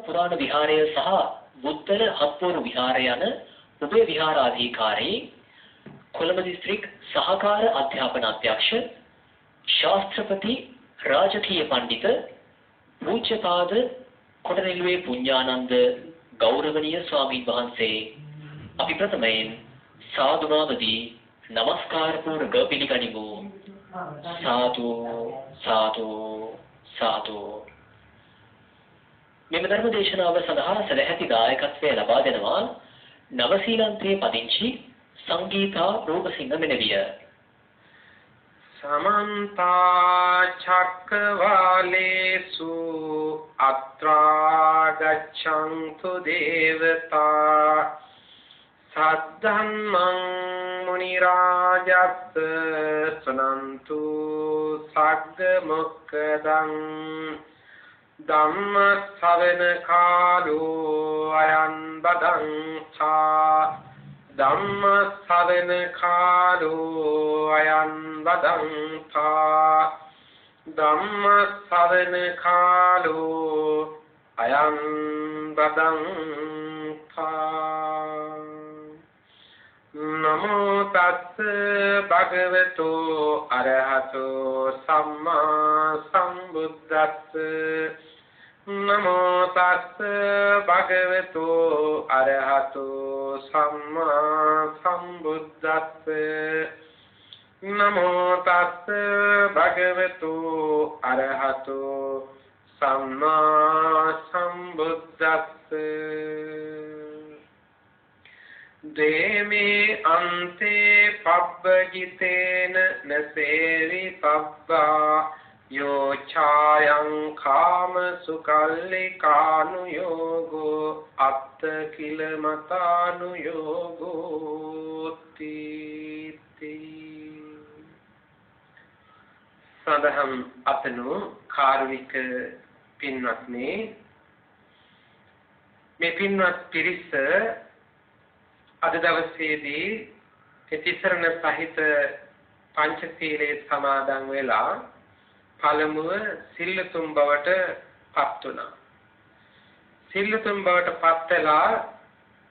පුරාණ විහාරය සහ බුද්ධල හත්පුරු විහාරය යන උභය විහාරාධිකාරී කොළඹ දිස්ත්‍රික් සහකාර අධ්‍යාපන අධ්‍යක්ෂ ශාස්ත්‍රපති රාජකීය පඬිත පූජ්‍යපාද කොටනෙළුවේ පුඤ්ඤානන්ද ගෞරවනීය ස්වාමීන් වහන්සේ අපි ප්‍රථමයෙන් සාදුනාවදී නමස්කාර පූර්වක පිළිගනිමු. සාදු සාදු සාදු. මෙම ධර්ම දේශනාව සඳහා සදැහැති දායකත්වය ලබා දෙනවා නවසීලන්තයේ පදිංචි සංගීතා රූපසිංහ මෙනවිය. समन्त चक्रवालेषु अत्रा गच्छन्तु देवता सद्धम्मं मुनिराजत् सुनन्तु सग्गमुक्कदं धम्म श्रवण कालो अयं बदंसा ධම්ම ශ්‍රවණ කාලෝ අයං වදන්තා ධම්ම ශ්‍රවණ කාලෝ අයං වදන්තා නමෝ තස්ස භගවතු අරහතෝ සම්මා සම්බුද්දස්ස නමෝ තස්ස භගවතු අරහතෝ සම්මා සම්බුද්දස්ස නමෝ තස්ස භගවතු අරහතෝ සම්මා සම්බුද්දස්ස දේමේ අන්තේ පබ්බජිතේන නසේවි පබ්බා यो छायं काम सुकल्लिकानुयोगो अत्त किल मतानुयोगो तीति සදහම් අපනු කාරුණික පින්වත්නි මේ පින්වත් පිරිස අද දවසේදී තිසරණ සහිත පංචශීලයේ සමාදන් වෙලා පළමුව සිල්ලුතුන් බවට පත් වුණා. සිල්ලුතුන් බවට පත් වෙලා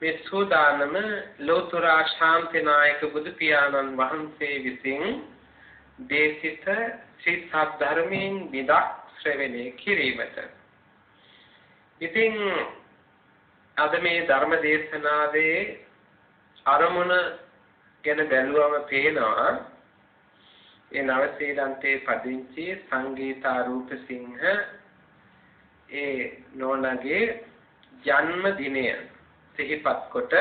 මේ සෝදානම ලෝතර ශාන්තිනායක බුදු පියාණන් වහන්සේ විසින් දේශිත ශ්‍රී සද්ධර්මයෙන් විදක් ශ්‍රවණය කිරීමට. ඉතින් අද මේ ධර්ම දේශනාවේ අරමුණ ගැන බැලුවම පේනවා ඒ නවසීලන්තයේ පදිංචි සංගීතා රූපසිංහ ඒ නෝනාගේ ජන්ම දිනය සිහිපත් කොට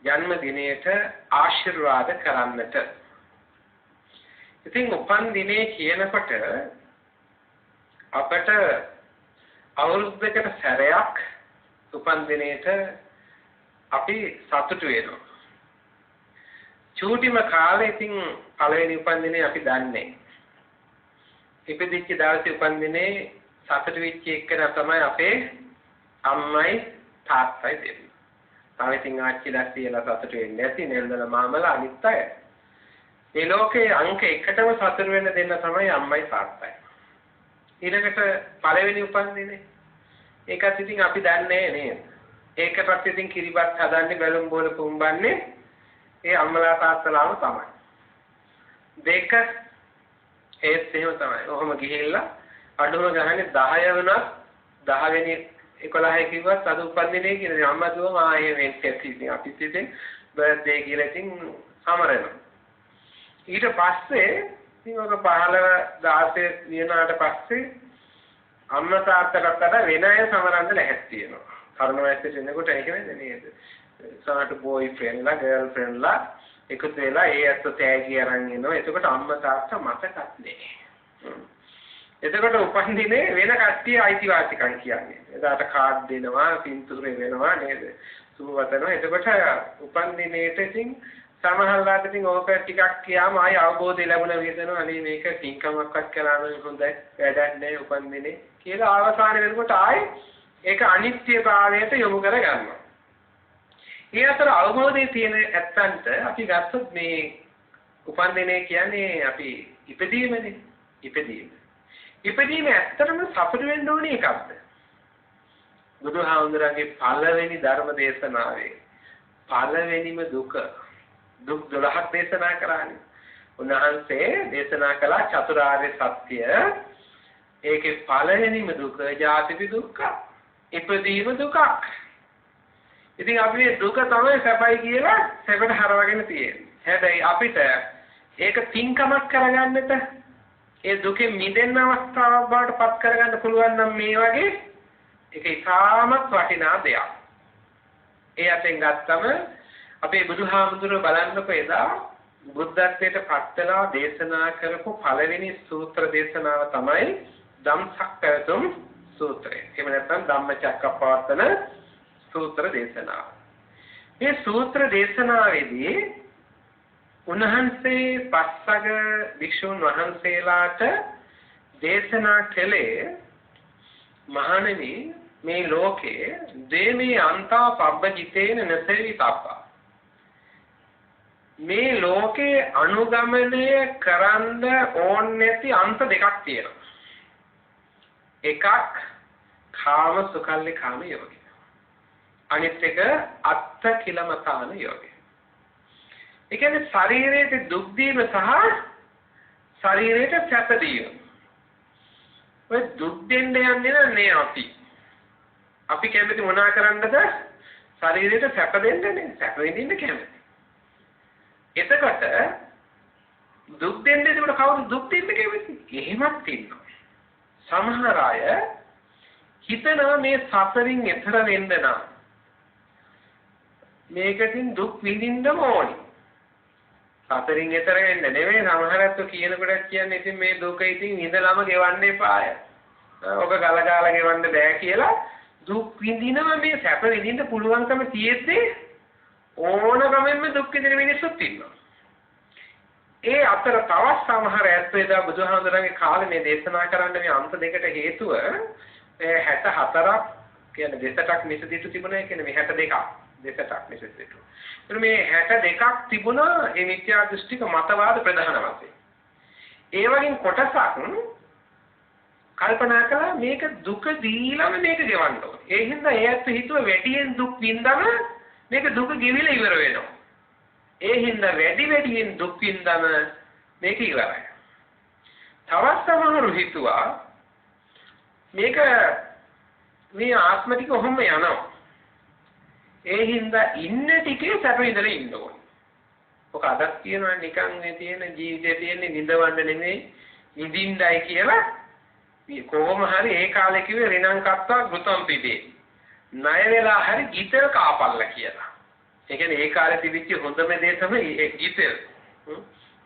ජන්ම දිනයට ආශිර්වාද කරන්නට. ඉතින් උපන් දිනේ කියනකොට අපට අවුරුද්දකට සැරයක් උපන් දිනේට අපි සතුටු වෙනවා. චූටිම කාලේ ඉතින් පළවෙනි උපන්දිනේ අපි දන්නේ. ඉපදිච්ච දවසේ උපන්දිනේ සතුටු වෙච්ච එක්කන තමයි අපේ අම්මයි තාත්තයි දෙන්නේ. තාම ඉතින් ආච්චිලා කියලා සතුටු වෙන්නේ නැති නෙල්දල මාමලා අනිත් අය. මේ ලෝකේ අංක එකටම සතුටු වෙන්න දෙන්න තමයි අම්මයි තාත්තයි. ඊළඟට පළවෙනි උපන්දිනේ ඒකත් ඉතින් අපි දන්නේ නේද? ඒකටත් ඉතින් කිරිබත් හදන්නේ බැලුම් බෝල පුම්බන්නේ ඒ අම්මලා තාත්තලාම තමයි. දෙක ඒත් එහෙම තමයි. ඔහොම ගිහිල්ලා අඩුම ගහන්නේ 10 වුණත් 10 වෙනි 11 කිව්වත් අද උපන්දිනේ කියන අම්මා දුවම ආයේ වෙන්නේ ඉතින් අපිත් ඉතින් බර්ත්ඩේ කියලා ඉතින් සමරනවා. ඊට පස්සේ ඉතින් ඔක 15 16 විනාට පස්සේ අම්මා තාත්තලාට වෙන අය සමරන්න ලැහැත් තියෙනවා. තරුණ වයසට එනකොට ඒක වෙන්නේ නේද? සමහරට බෝයි ෆ්‍රෙන්ඩ්ලා ගර්ල් ෆ්‍රෙන්ඩ්ලා එකතු වෙලා ඒ අත තෑගි අරන් එනවා. එතකොට අම්මා තාත්තා මතකත් නෑ. එතකොට උපන්දිනේ වෙන කට්ටිය අයිතිවාසිකම් කියන්නේ. එදාට කාඩ් දෙනවා, පින්තූරේ වෙනවා නේද? සුබවතනවා. එතකොට උපන්දිනේට ඉතින් සමහරවිට ඉතින් ඕක ටිකක් කියාම ආයි අවබෝධය ලැබුණ විදිහනවා. අනේ මේක පින්කමක්වත් කළා නම් හොඳයි. වැඩක් නෑ උපන්දිනේ කියලා අවසාන වෙනකොට ආයි ඒක අනිත්‍යභාවයට යොමු කර ගන්නවා. ඒ අතර අවබෝධයේ තියෙන ඇත්තන්ට අපි ගත්තොත් මේ උපන්දිනේ කියන්නේ අපි ඉපදීමනේ. ඉපදීම ඇත්තටම සතුට වෙන්න ඕනේ එකක්ද? බුදුහාමුදුරන්ගේ පළවෙනි ධර්ම දේශනාවේ පළවෙනිම දුක් 12ක් දේශනා කරානේ. උන්වහන්සේ දේශනා කළ චතුරාර්ය සත්‍ය. ඒකේ පළවෙනිම දුක ජාතිපි දුක්ඛ. ඉපදීම දුකක්. ඉතින් අපි මේ දුක තමයි සැපයි කියලා සැපට හරවගෙන තියෙන්නේ. හැබැයි අපිට ඒක තින්කමක් කරගන්නට ඒ දුකෙන් මිදෙන්න අවස්ථාවක් බවට පත් කරගන්න පුළුවන් නම් මේ වගේ ඒක ඉතාමත් වටිනා දෙයක්. ඒ අතෙන් ගත්තම අපේ බුදුහාමුදුරුවෝ බලන්නකො එදා බුද්ධත්වයට පත් වෙලා දේශනා කරපු පළවෙනි සූත්‍ර දේශනාව තමයි ධම්සක්කයතුම් සූත්‍රය. එහෙම නැත්නම් ධම්මචක්කප්පවත්තන සූත්‍ර දේශනාව. මේ සූත්‍ර දේශනාවේදී උන්වහන්සේ පස්වග වික්ෂුන් වහන්සේලාට දේශනා කළේ මහණෙනි මේ ලෝකේ දේමේ අන්තා පබ්බජිතේන නසෙවිතප්පා. මේ ලෝකේ අනුගමනය කරන්න ඕනේ නැති අන්ත දෙකක් තියෙනවා. එකක් කාම සුකල්ලි කාම යෝගය. අනිත් එක අත්ථ කිලමතාන යෝගය. ඒ කියන්නේ ශරීරයේ දුක් දීම සහ ශරීරයට සැප දීම. ඔය දුක් දෙන්න යන්නේ නැහැ අපි. අපි කැමති මොනා කරන්නද? ශරීරයට සැප දෙන්නනේ. සැප විඳින්න කැමති. එතකොට දුක් දෙන්නේ ඒකට කවුරු දුක් දෙන්න කැමති? එහෙමත් ඉන්නවා. සමහර අය හිතනවා මේ සසරින් එතර වෙන්න නම් මේකකින් දුක් විඳින්න ඕනි. සසරින් එතර වෙන්න නෙවෙයි සමහරත් කියනකොට කියන්නේ ඉතින් මේ දුක ඉතින් ඉඳලම ගෙවන්න එපාය. ඔක ගලගාලා ගෙවන්න බෑ කියලා දුක් විඳිනවා මේ සැප විඳින්න පුළුවන්කම තියෙද්දී ඕනකමෙන්ම දුක් විඳින මිනිස්සුත් ඉන්නවා. ඒ අතර තවත් සමහර ඇත්තෝ එදා බුදුහාමුදුරන්ගේ කාලේ මේ දේශනා කරන්න මේ අන්ත දෙකට හේතුව 64ක් කියන්නේ දෙසටක් මිසදිටු තිබුණා කියන්නේ මේ 62ක් දෙසටක් මිසදිටු. එතන මේ 62ක් තිබුණා ඒ මිත්‍යා දෘෂ්ටික මතවාද ප්‍රධාන වශයෙන්. ඒ වගේ කොටසක් කල්පනා කළා මේක දුක දීලාම මේක ගෙවන්න ඕනේ. ඒ හින්දා ඒ ඇත්ත හිතුව වැඩියෙන් දුක් විඳම මේක දුක ගෙවිලා ඉවර වෙනවා. ඒ හින්දා වැඩියෙන් දුක් විඳම මේක ඉවරයි. තවත් සමහරු හිතුවා මේක මේ ආත්ම ටික ඔහොම යනවා. ඒ හින්දා ඉන්න ටිකේ සැප විඳලා ඉන්න ඕනේ. ඔක අදක් කියනවා නිකන් මේ තියෙන ජීවිතේ තියෙන නිදවන්න නෙමෙයි නිදින්නයි කියලා. කොහොම හරි ඒ කාලේ කිව්වේ රිණං කත්තා ගෘතම් පිටේ. ණය වෙලා හරි ගිතර කාපල්ලා කියලා. ඒ කියන්නේ ඒ කාලේ තිබිච්ච හොඳම දේ තමයි ඒ ගිතර.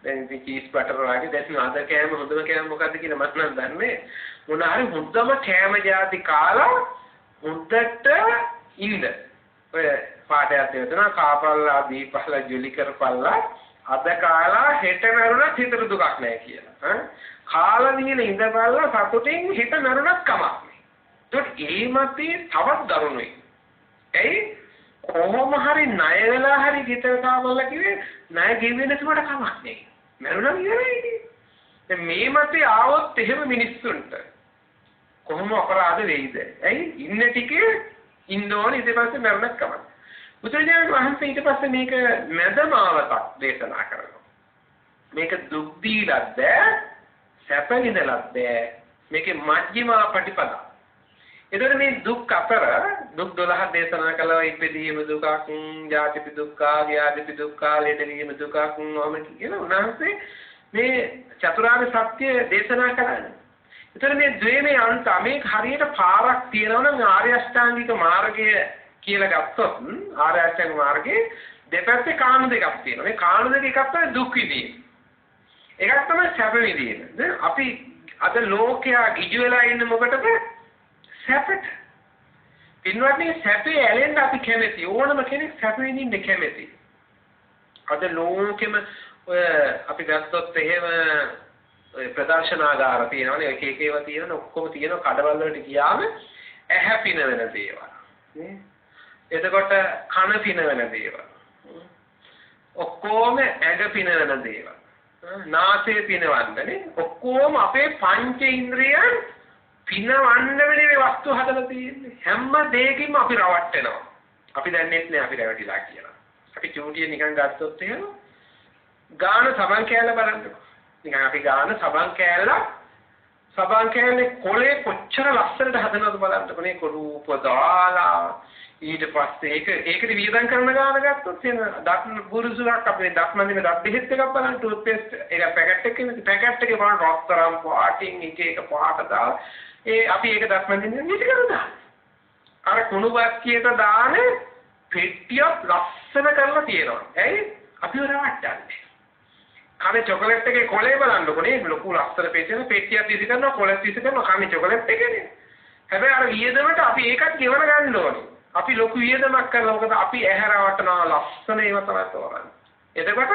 දැන් ඉතින් චීස් බටර් වගේ දැන් අද කෑම හොඳම කෑම මොකද්ද කියලා මට නම් දන්නේ. මොන හරි හොඳම කෑම જાති කාලා හොඳට ඉන්න. ඔය පාඩයක් දෙනවා කාපල්ලා දීපහලා ජොලි කරපල්ලා අද කාලා හෙට මරුණත් හිතට දුකක් නැහැ කියලා. කාලා නිල ඉඳපල්ලා සතුටින් හිත මරුණත් කමක් නැහැ. ඒත් ඒ මතේ තවත් දරුණුයි. එයි කොහොම හරි ණය වෙලා හරි ගිතර කාපල්ලා කිව්වේ ණය ගෙවෙන්න තුමට කමක් නැහැ. මරුණා ඉවරයි. දැන් මේ මතේ ආවොත් එහෙම මිනිස්සුන්ට කොහොම අපරාධ වෙයිද? ඇයි ඉන්න ටිකේ ඉන්න ඕනේ ඊට පස්සේ මරුණත් කමක්. බුදුරජාණන් වහන්සේ ඊට පස්සේ මේක මැදමාවතක් දේශනා කරනවා. මේක දුක් දීලත් බෑ, සැප විඳලත් බෑ. මේකේ මජ්ක්‍ධිමා ප්‍රතිපදා. එතකොට මේ දුක් අතර දුක් 12 දේශනා කළා. ඉපදීම දුකක්, ජාතිපි දුක්ඛ, ව්‍යාධිපි දුක්ඛ, ලෙඩවීම දුකක් වම කියන උන්වහන්සේ මේ චතුරාර්ය සත්‍ය දේශනා කරන්නේ. එතකොට මේ ද්වේමේ අන්ත මේක හරියට පාරක් තියෙනවා නම් ආර්ය අෂ්ටාංගික මාර්ගය කියලා ගත්තොත් ආර්ය අෂ්ටාංග මාර්ගයේ දෙපැත්තේ කාණු දෙකක් තියෙනවා. මේ කාණු දෙක එකක් තමයි දුක් විඳීම. එකක් තමයි සැප විඳීම. දැන් අපි අද ලෝකයා ගිජු වෙලා ඉන්නේ මොකටද? සැපට. පින්වත්නි සැපේ ඇලෙන්න අපි කැමති. ඕනම කෙනෙක් සැප විඳින්න කැමති. අද ලෝකෙම ඔය අපි ගත්තොත් එහෙම ඔය ප්‍රදර්ශනාගාර තියෙනවානේ. එක එක ඒවා තියෙනවා. ඔක්කොම තියෙනවා. කඩවල වලට ගියාම ඇහැ පිනවන දේවල්. නේ? එතකොට කන පිනවන දේවල්. ඔක්කොම ඇඟ පිනවන දේවල්. නාසය පිනවන්නනේ. ඔක්කොම අපේ පංච ඉන්ද්‍රියන් පිනවන්න වෙන්නේ වස්තු හදලා තියෙන්නේ. හැම දෙයකින්ම අපි රවට්ටනවා. අපි දන්නේ නැහැ අපි රැවටිලා කියලා. අපි චූටිය නිකන් ගත්තොත් එහෙම ගාන සබන් කෑල්ල බලන්නකො. නිකන් අපි ගාන සබන් කෑල්ලේ කොලේ කොච්චර ලස්සනට හදනවද බලන්නකො. නේ රූප දාලා ඊට පස්සේ ඒකට වියදම් කරන ගාන ගත්තොත් එන දත් බුරුසුවක් අපේ දත් මන්දිරේ දත් බෙහෙත් එකක් බලන්න ටූත් පේස්ට් එක පැකට් එකේ බලන්න රොස්තරම් පාටින් එක පාට දාලා අපි ඒක දත් මන්දිරේ නිදි කරලා අර කුණු බක්කියට දාන්නේ පෙට්ටිය ලස්සන කරලා තියෙනවා. ඇයි? අපි වරවට්ටන්නේ. කන්නේ චොකලට් එකේ කොලේ බලන්නකො නේ ලොකු ලස්සන පෙට්ටියක් විසි කරනවා කොලෙත් විසි කරනවා කන්නේ චොකලට් එකේනේ. හැබැයි අර වියදමට අපි ඒකත් ගෙවන ගන්න ඕනේ. අපි ලොකු වියදමක් කරලා මොකද අපි ඇහැරවටනවා ලස්සන ඒවා තමයි තෝරන්නේ. එතකොට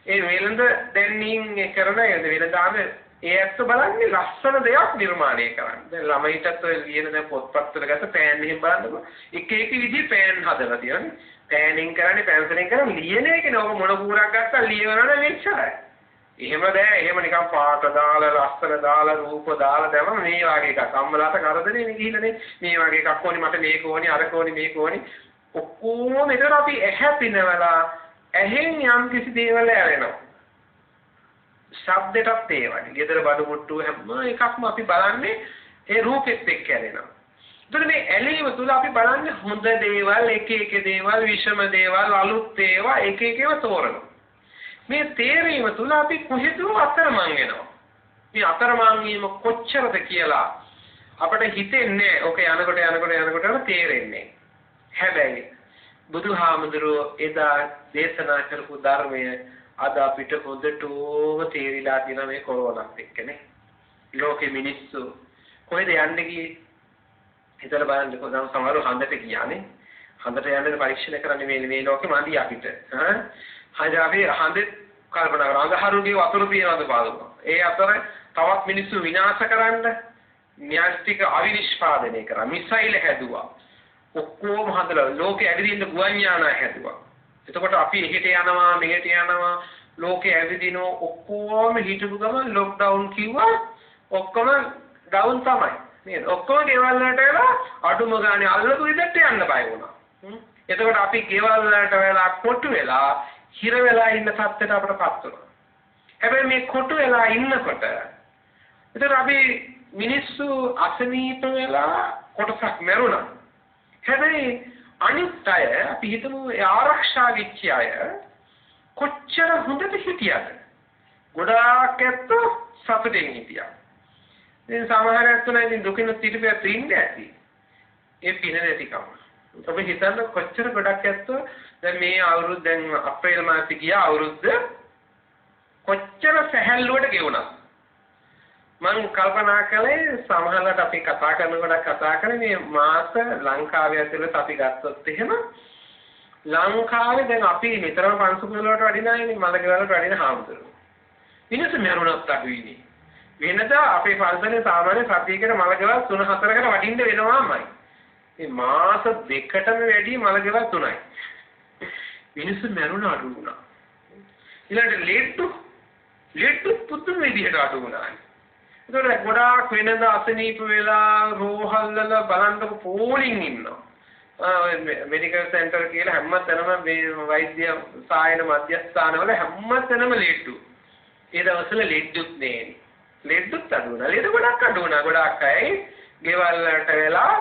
ඒ වෙලඳ දැන්නින් කරන වෙලඳාම ඒ ඇත්ත බලන්නේ ලස්සන දෙයක් නිර්මාණය කරන්න. දැන් ළමයිටත් ඔය ලියන දැන් පොත්පත් වල ගත්ත පෑන් එහෙම බලන්නකො. එක විදිහේ පෑන් හදලා තියෙනවා. පෑනින් කරන්නේ පැන්සලෙන් කරන්නේ ලියන එකනේ. ඔබ මොන කූරක් ගත්තා ලියවනවනේ මෙච්චරයි. එහෙම බෑ. එහෙම නිකන් පාට දාලා ලස්සන දාලා රූප දාලා දැම්ම මේ වගේ එකක්. අම්මලාට කරදරේ නේ ගිහිල්ලානේ. මේ වගේ එකක් ඕනි මට මේක ඕනි අරක ඕනි මේක ඕනි. ඔක්කොම ඒතර අපි ඇහැ පිනවලා ඇහෙන් යම් කිසි දේවල් ඇරෙනවා. ශබ්දයටත් ඒ වගේ. ගෙදර බඩු මුට්ටු හැම එකක්ම අපි බලන්නේ ඒ රූපෙත් එක්ක ඇලෙනවා. එතකොට මේ ඇලීම තුල අපි බලන්නේ හොඳ දේවල්, එක දේවල්, විෂම දේවල්, අලුත් ඒවා එක ඒවා තෝරනවා. මේ තේරීම තුල අපි කොහෙද අතරමං වෙනවා. මේ අතරමං වීම කොච්චරද කියලා අපිට හිතෙන්නේ ඔක යනකොට තේරෙන්නේ. හැබැයි බුදුහාමුදුරුවෝ එදා දේශනා කරපු ධර්මය අද අපිට හොඳටම තේරිලා තියෙන මේ කොරෝනාත් එක්කනේ. ලෝකෙ මිනිස්සු කොහෙද යන්නේ ගියේ? හිතලා බලන්නකෝ දැන් සමහරව හන්දට ගියානේ. හන්දට යන්නේ පරීක්ෂණ කරන්නේ මේ ලෝකෙ මන්දි අපිට. අපි හන්දේ කල්පනා කරා අඟහරුගේ වතුර පියනවාද බලමු. ඒ අතර තවත් මිනිස්සු විනාශ කරන්න න්‍යාස්තික අවිනිෂ්පාදනය කරා. මිසයිල් හැදුවා. ඔක්කොම හදලා ලෝකෙ ඇවිදින්න ගුවන් යාන හැදුවා. එතකොට අපි එහෙට යනවා මෙහෙට යනවා ලෝකෙ ඇවිදිනෝ ඔක්කොම හිටපු ගමන් ලොක්ඩවුන් කිව්වා ඔක්කොම ඩවුන් තමයි නේද ඔක්කොම ගෙවල් වලට වෙලා අඩුම ගානේ අල්ලපු විදිහට යන්න බය වුණා. එතකොට අපි ගෙවල් වලට වෙලා කොටු වෙලා හිර වෙලා ඉන්න තත්ත්වයට අපිටපත් වුණා. හැබැයි මේ කොටු වෙලා ඉන්නකොට එතකොට අපි මිනිස්සු අසනීප වෙලා කොටසක් මැරුණා. හැබැයි අනිත් අය අපි හිතමු ආරක්ෂා වෙච්ච අය කොච්චර හොඳට හිටියද? ගොඩාක් ඇත්ත සතුටින් හිටියා. දැන් සමහර ඇත්තෝ ඉතින් දුකින් පිටිපැත්ත ඉන්නේ ඇති. ඒ පින නැතිකම. ඔබ හිතන්න කොච්චර ගොඩක් ඇත්තෝ දැන් මේ අවුරුද්ද දැන් අප්‍රේල් මාසෙ ගියා අවුරුද්ද කොච්චර සැහැල්ලුවට ගෙවුණා. මම කල්පනා කළේ සමහරවිට අපි කතා කරන්නේ මේ මාස ලංකාවේ ඇතුළත අපි ගත්තොත් එහෙම ලංකාවේ දැන් අපි නිතරම පන්සුකුල වලට වඩිනානේ මලකවල වලට වඩින හාමුදුරුවෝ. මිනිස්සු මරුණත් අඩුයිනේ. වෙනදා අපේ පන්සලේ සාමාන්‍ය සතියකට මලකවල 3-4කට වඩින්න වෙනවාමයි. මේ මාස දෙකටම වැඩි මලකවල 3යි. මිනිස්සු මරුණ අඩු වුණා. ඊළඟට ලෙට්ටු පුදුම විදිහට අඩු වුණා. ඒතකොට ගොඩාක් වෙනද අසනීප වෙලා රෝහල් වල බලන්නකො පෝලිං ඉන්නවා. මෙඩිකල් සෙන්ටර් කියලා හැමතැනම මේ වෛද්‍ය සායන මධ්‍යස්ථාන වල හැමතැනම ලෙඩ්ඩු. ඒ දවස්වල ලෙඩ්ඩුත් නෙන්නේ. ලෙඩ්ඩුත් අඩු වුණා. ලෙඩ ගොඩක් අඩු වුණා. ගොඩක් අය ගෙවල් වලට වෙලා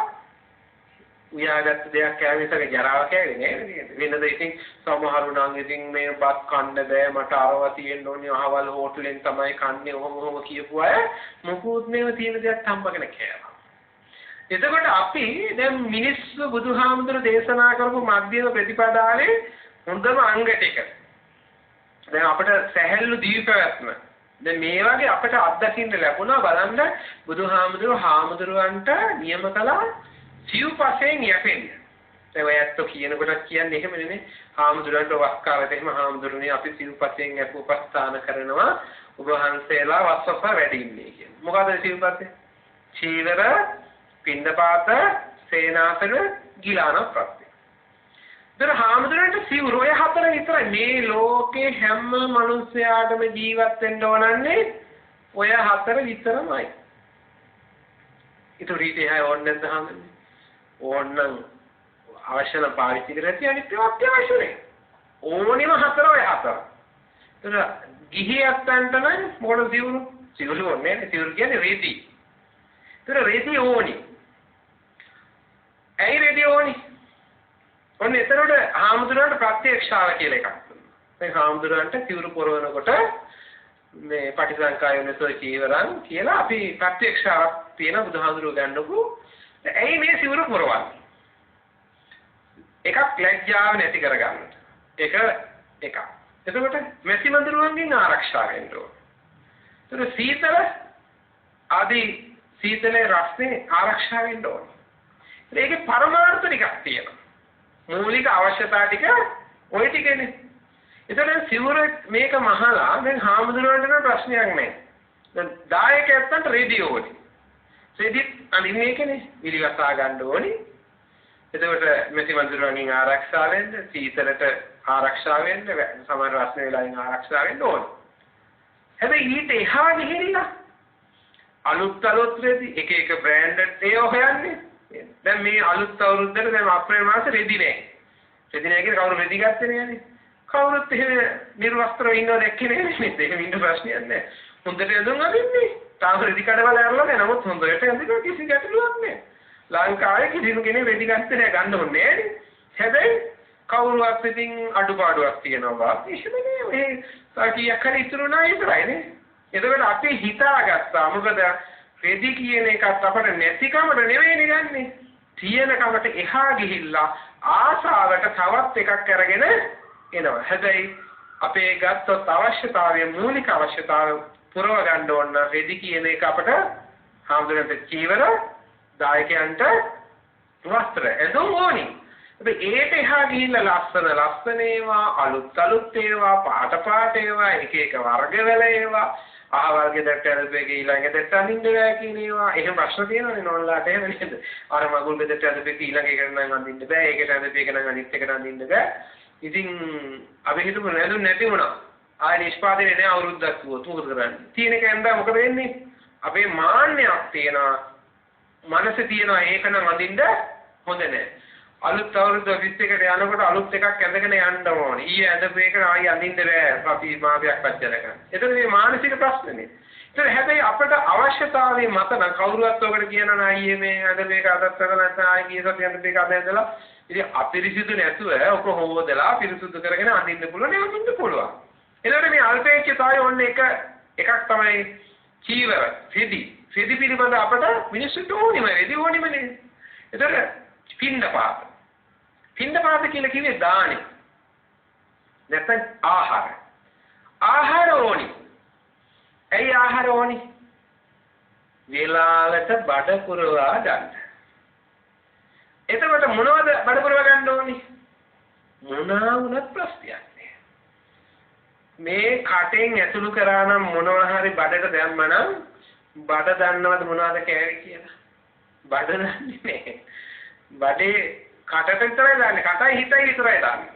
උයාගත්ත දෙයක් කෑවෙසක ජරාව කෑවේ නේද? වෙනද ඉතින් සමහරු නම් ඉතින් මේ බත් කන්න බෑ මට අරව තියෙන්න ඕනේ අහවල් හෝටලෙන් තමයි කන්නේ ඔහොම කියපු අය මොකුත් මේව තියෙන දෙයක් හම්බගෙන කෑවා. එතකොට අපි දැන් මිනිස්සු බුදුහාමුදුර දේශනා කරපු මධ්‍යම ප්‍රතිපදාවේ හොඳම අංග ටික. දැන් අපිට සැහැල්ලු දීපවැත්ම. දැන් මේ වගේ අපිට අත්දකින්න ලැබුණා බලන්න බුදුහාමුදුරුවන්ට නියම කළා සිව්පසෙන් යැපෙන්න. ඒ ඔයත් කියනකොට කියන්නේ එහෙම නෙමෙයි. හාමුදුරන්ට වස්කාවට එහෙම හාමුදුරනේ අපි සිව්පසෙන් යපුපස්ථාන කරනවා. ඔබ වහන්සේලා වස්වප වැඩින්නේ කියන්නේ. මොකද සිව්පසේ? චීවර, පින්දපාත, සේනාසන, ගිලාන ප්‍රත්‍ය. දර හාමුදුරන්ට සිවුර ඔය හතර විතරයි. මේ ලෝකේ හැම මිනිස්යාටම ජීවත් වෙන්න ඕනන්නේ ඔය හතර විතරමයි. itu රීති එහා ඕනේ නැද්ද හාමුදුරනේ? ඕනනම් අවශ්‍ය නම් පාවිච්චි කරලා තියෙන අනිත් ඒවා අත්‍යවශ්‍ය නෑ. ඕනෙම හතර ඔය හතර. ඒතර ගිහියන්ට නම් මොකද සිවුරු? සිවුරු ඕනේ නෑ. සිවුරු කියන්නේ රීති. ඒතර රීති ඕනි. ඇයි රීති ඕනි? ඔන්න එතනට හාමුදුරන්ට ප්‍රත්‍යක්ෂාව කියලා එකක් තියෙනවා. දැන් හාමුදුරන්ට සිවුරු පොරවනකොට මේ පටිසංකායනසෝ චීවරං කියලා අපි ප්‍රත්‍යක්ෂාවක් තියෙන බුදුහාමුදුරුවෝ ගන්නකො. ඇයි මේ සිවුරු පොරවන්නේ? එකක් ලැජ්ජාව නැති කරගන්න. එක. එතකොට මෙසි මඳුරුවන්ගෙන් ආරක්ෂා වෙන්න ඕන. ඒතර සීතල ආදී සීතලේ රස්නේ ආරක්ෂා වෙන්න ඕන. ඒකේ පරමාර්ථ ටිකක් තියෙනවා. මූලික අවශ්‍යතා ටික ওই ටිකනේ. ඒතර සිවුර මේක මහලා දැන් හාමුදුරුවන්ට නම් ප්‍රශ්නයක් නැහැ. දැන් දායකයන්ට රෙදි ඕනේ. රෙදි අනින්නේ කනේ විලිවසා ගන්න ඕනේ. එතකොට මෙසි මඳුරුවන්ගෙන් ආරක්ෂා වෙන්න, සීතලට ආරක්ෂා වෙන්න, සමහර රස්නේ වෙලාවෙන් ආරක්ෂා වෙන්න ඕනේ. හැබැයි ඊට එහා ගිහිල්ලා අලුත් රෙදි එක බ්‍රෑන්ඩඩ් ඒවා හොයන්නේ. දැන් මේ අලුත් අවුරුද්දට දැන් අප්‍රේල් මාසේ රෙදි නැහැ. රෙදි නැහැ කියලා කවුරු රෙදි ගත්තේ නෑනේ. කවුරුත් එහෙම නිර්වස්ත්‍රව ඉන්නව දැක්කේ නෑනේ. ඒක ඉන්න ප්‍රශ්නයක් නෑ. හොඳට ඇඳුම් අඳින්නේ. තාම රෙදි කඩවල ඇරලා නෑ. නමුත් හොඳට ඇඳිනවා කිසි ගැටලුවක් නෑ. ලංකාවේ කිසිම කෙනෙක් රෙදි ගත්තේ නෑ ගන්න ඕනේ නෑනේ. හැබැයි කවුරුවත් ඉතින් අඩුපාඩුවක් තියෙනවා. එහෙම නේ. මේ සාකියක් හරි ඉතුරු නැහැ ඉතරයිනේ. එතකොට අපි හිතාගත්තා මොකද රෙදි කියන එකත් අපිට නැතිකමට නෙවෙයිනේ ගන්නෙ. තියෙනකමට එහා ගිහිල්ලා ආසාවට තවත් එකක් අරගෙන එනවා. හැබැයි අපේ ගත්තොත් අවශ්‍යතාවය මූලික අවශ්‍යතාවය පුරව ගන්න ඕන රෙදි කියන එක අපිට හාමුදුරන්ට චීවර දායකයන්ට වස්ත්‍ර එදොම් ඕනි. හැබැයි ඒට එහා ගිහිල්ලා ලස්සන ඒවා අලුත් ඒවා පාට ඒවා එක වර්ගවල ඒවා අහවල් ගෙදරට ඇදපෙක ඊළඟ ගෙදරට අඳින්න බෑ කියන ඒවා එහෙම ප්‍රශ්න තියෙනවනේ නෝන්ලාට එහෙම නේද? අර මගුල් ගෙදරට ඇදපෙක ඊළඟ එකට නම් අඳින්න බෑ. ඒකට ඇදපෙක නම් අනිත් එකට අඳින්න බෑ. ඉතින් අපි හිතමු නේදුන් නැති වුණා. ආය නිෂ්පාදනය නෑ අවුරුද්දක් වුණොත් මොකද කරන්නේ? තියෙන එක ඇඳා මොකද වෙන්නේ? අපේ මාන්නයක් තියෙනවා. මනසේ තියෙනවා ඒක නම් අඳින්න හොඳ නෑ. අලුත් අවුරුද්ද 21කට යනකොට අලුත් එකක් ඇඳගෙන යන්න ඕනේ. ඊයේ ඇඳපු එක ආයි අඳින්න බෑ. අපි මාපයක් පච්චලක. එතන මේ මානසික ප්‍රශ්නනේ. ඒතර හැබැයි අපට අවශ්‍යතාවයේ මත නම් කවුරුවත් ඔකට කියනවා නෑ ඊයේ මේ ඇඳපු එක අදත් කරලා නැත්නම් ආයි ගිය සතිය ඇඳපු එක අද ඇඳලා ඉතින් අපිරිසිදු නැතුව ඔක හොවදලා පිරිසුදු කරගෙන අඳින්න පුළුවන් නේ අඳින්න පුළුවන්. එතකොට මේ අල්පේච්ඡතාවය ඔන්න එකක් තමයි චීවර රෙදි පිළිබඳ අපට මිනිස්සුන්ට ඕනිම රෙදි ඕනිමනේ. එතකොට පින්ඩපාත කියලා කිව්වේ දානේ. නැත්නම් ආහාර. ආහාර ඕනි. ඇයි ආහාර ඕනි? වේලාවට බඩ පුරවා ගන්න. එතකොට මොනවද බඩ පුරවා ගන්න ඕනි? මොනවා වුණත් ප්‍රශ්නයක් නෑ. මේ කටෙන් ඇතුළු කරා නම් මොනවා හරි බඩට දැම්මනම් බඩ දන්නවද මොනවද කෑවේ කියලා? බඩ දන්නේ නෑ. බඩේ කටට විතරයි දාන්නේ. කටයි හිතයි විතරයි දාන්නේ.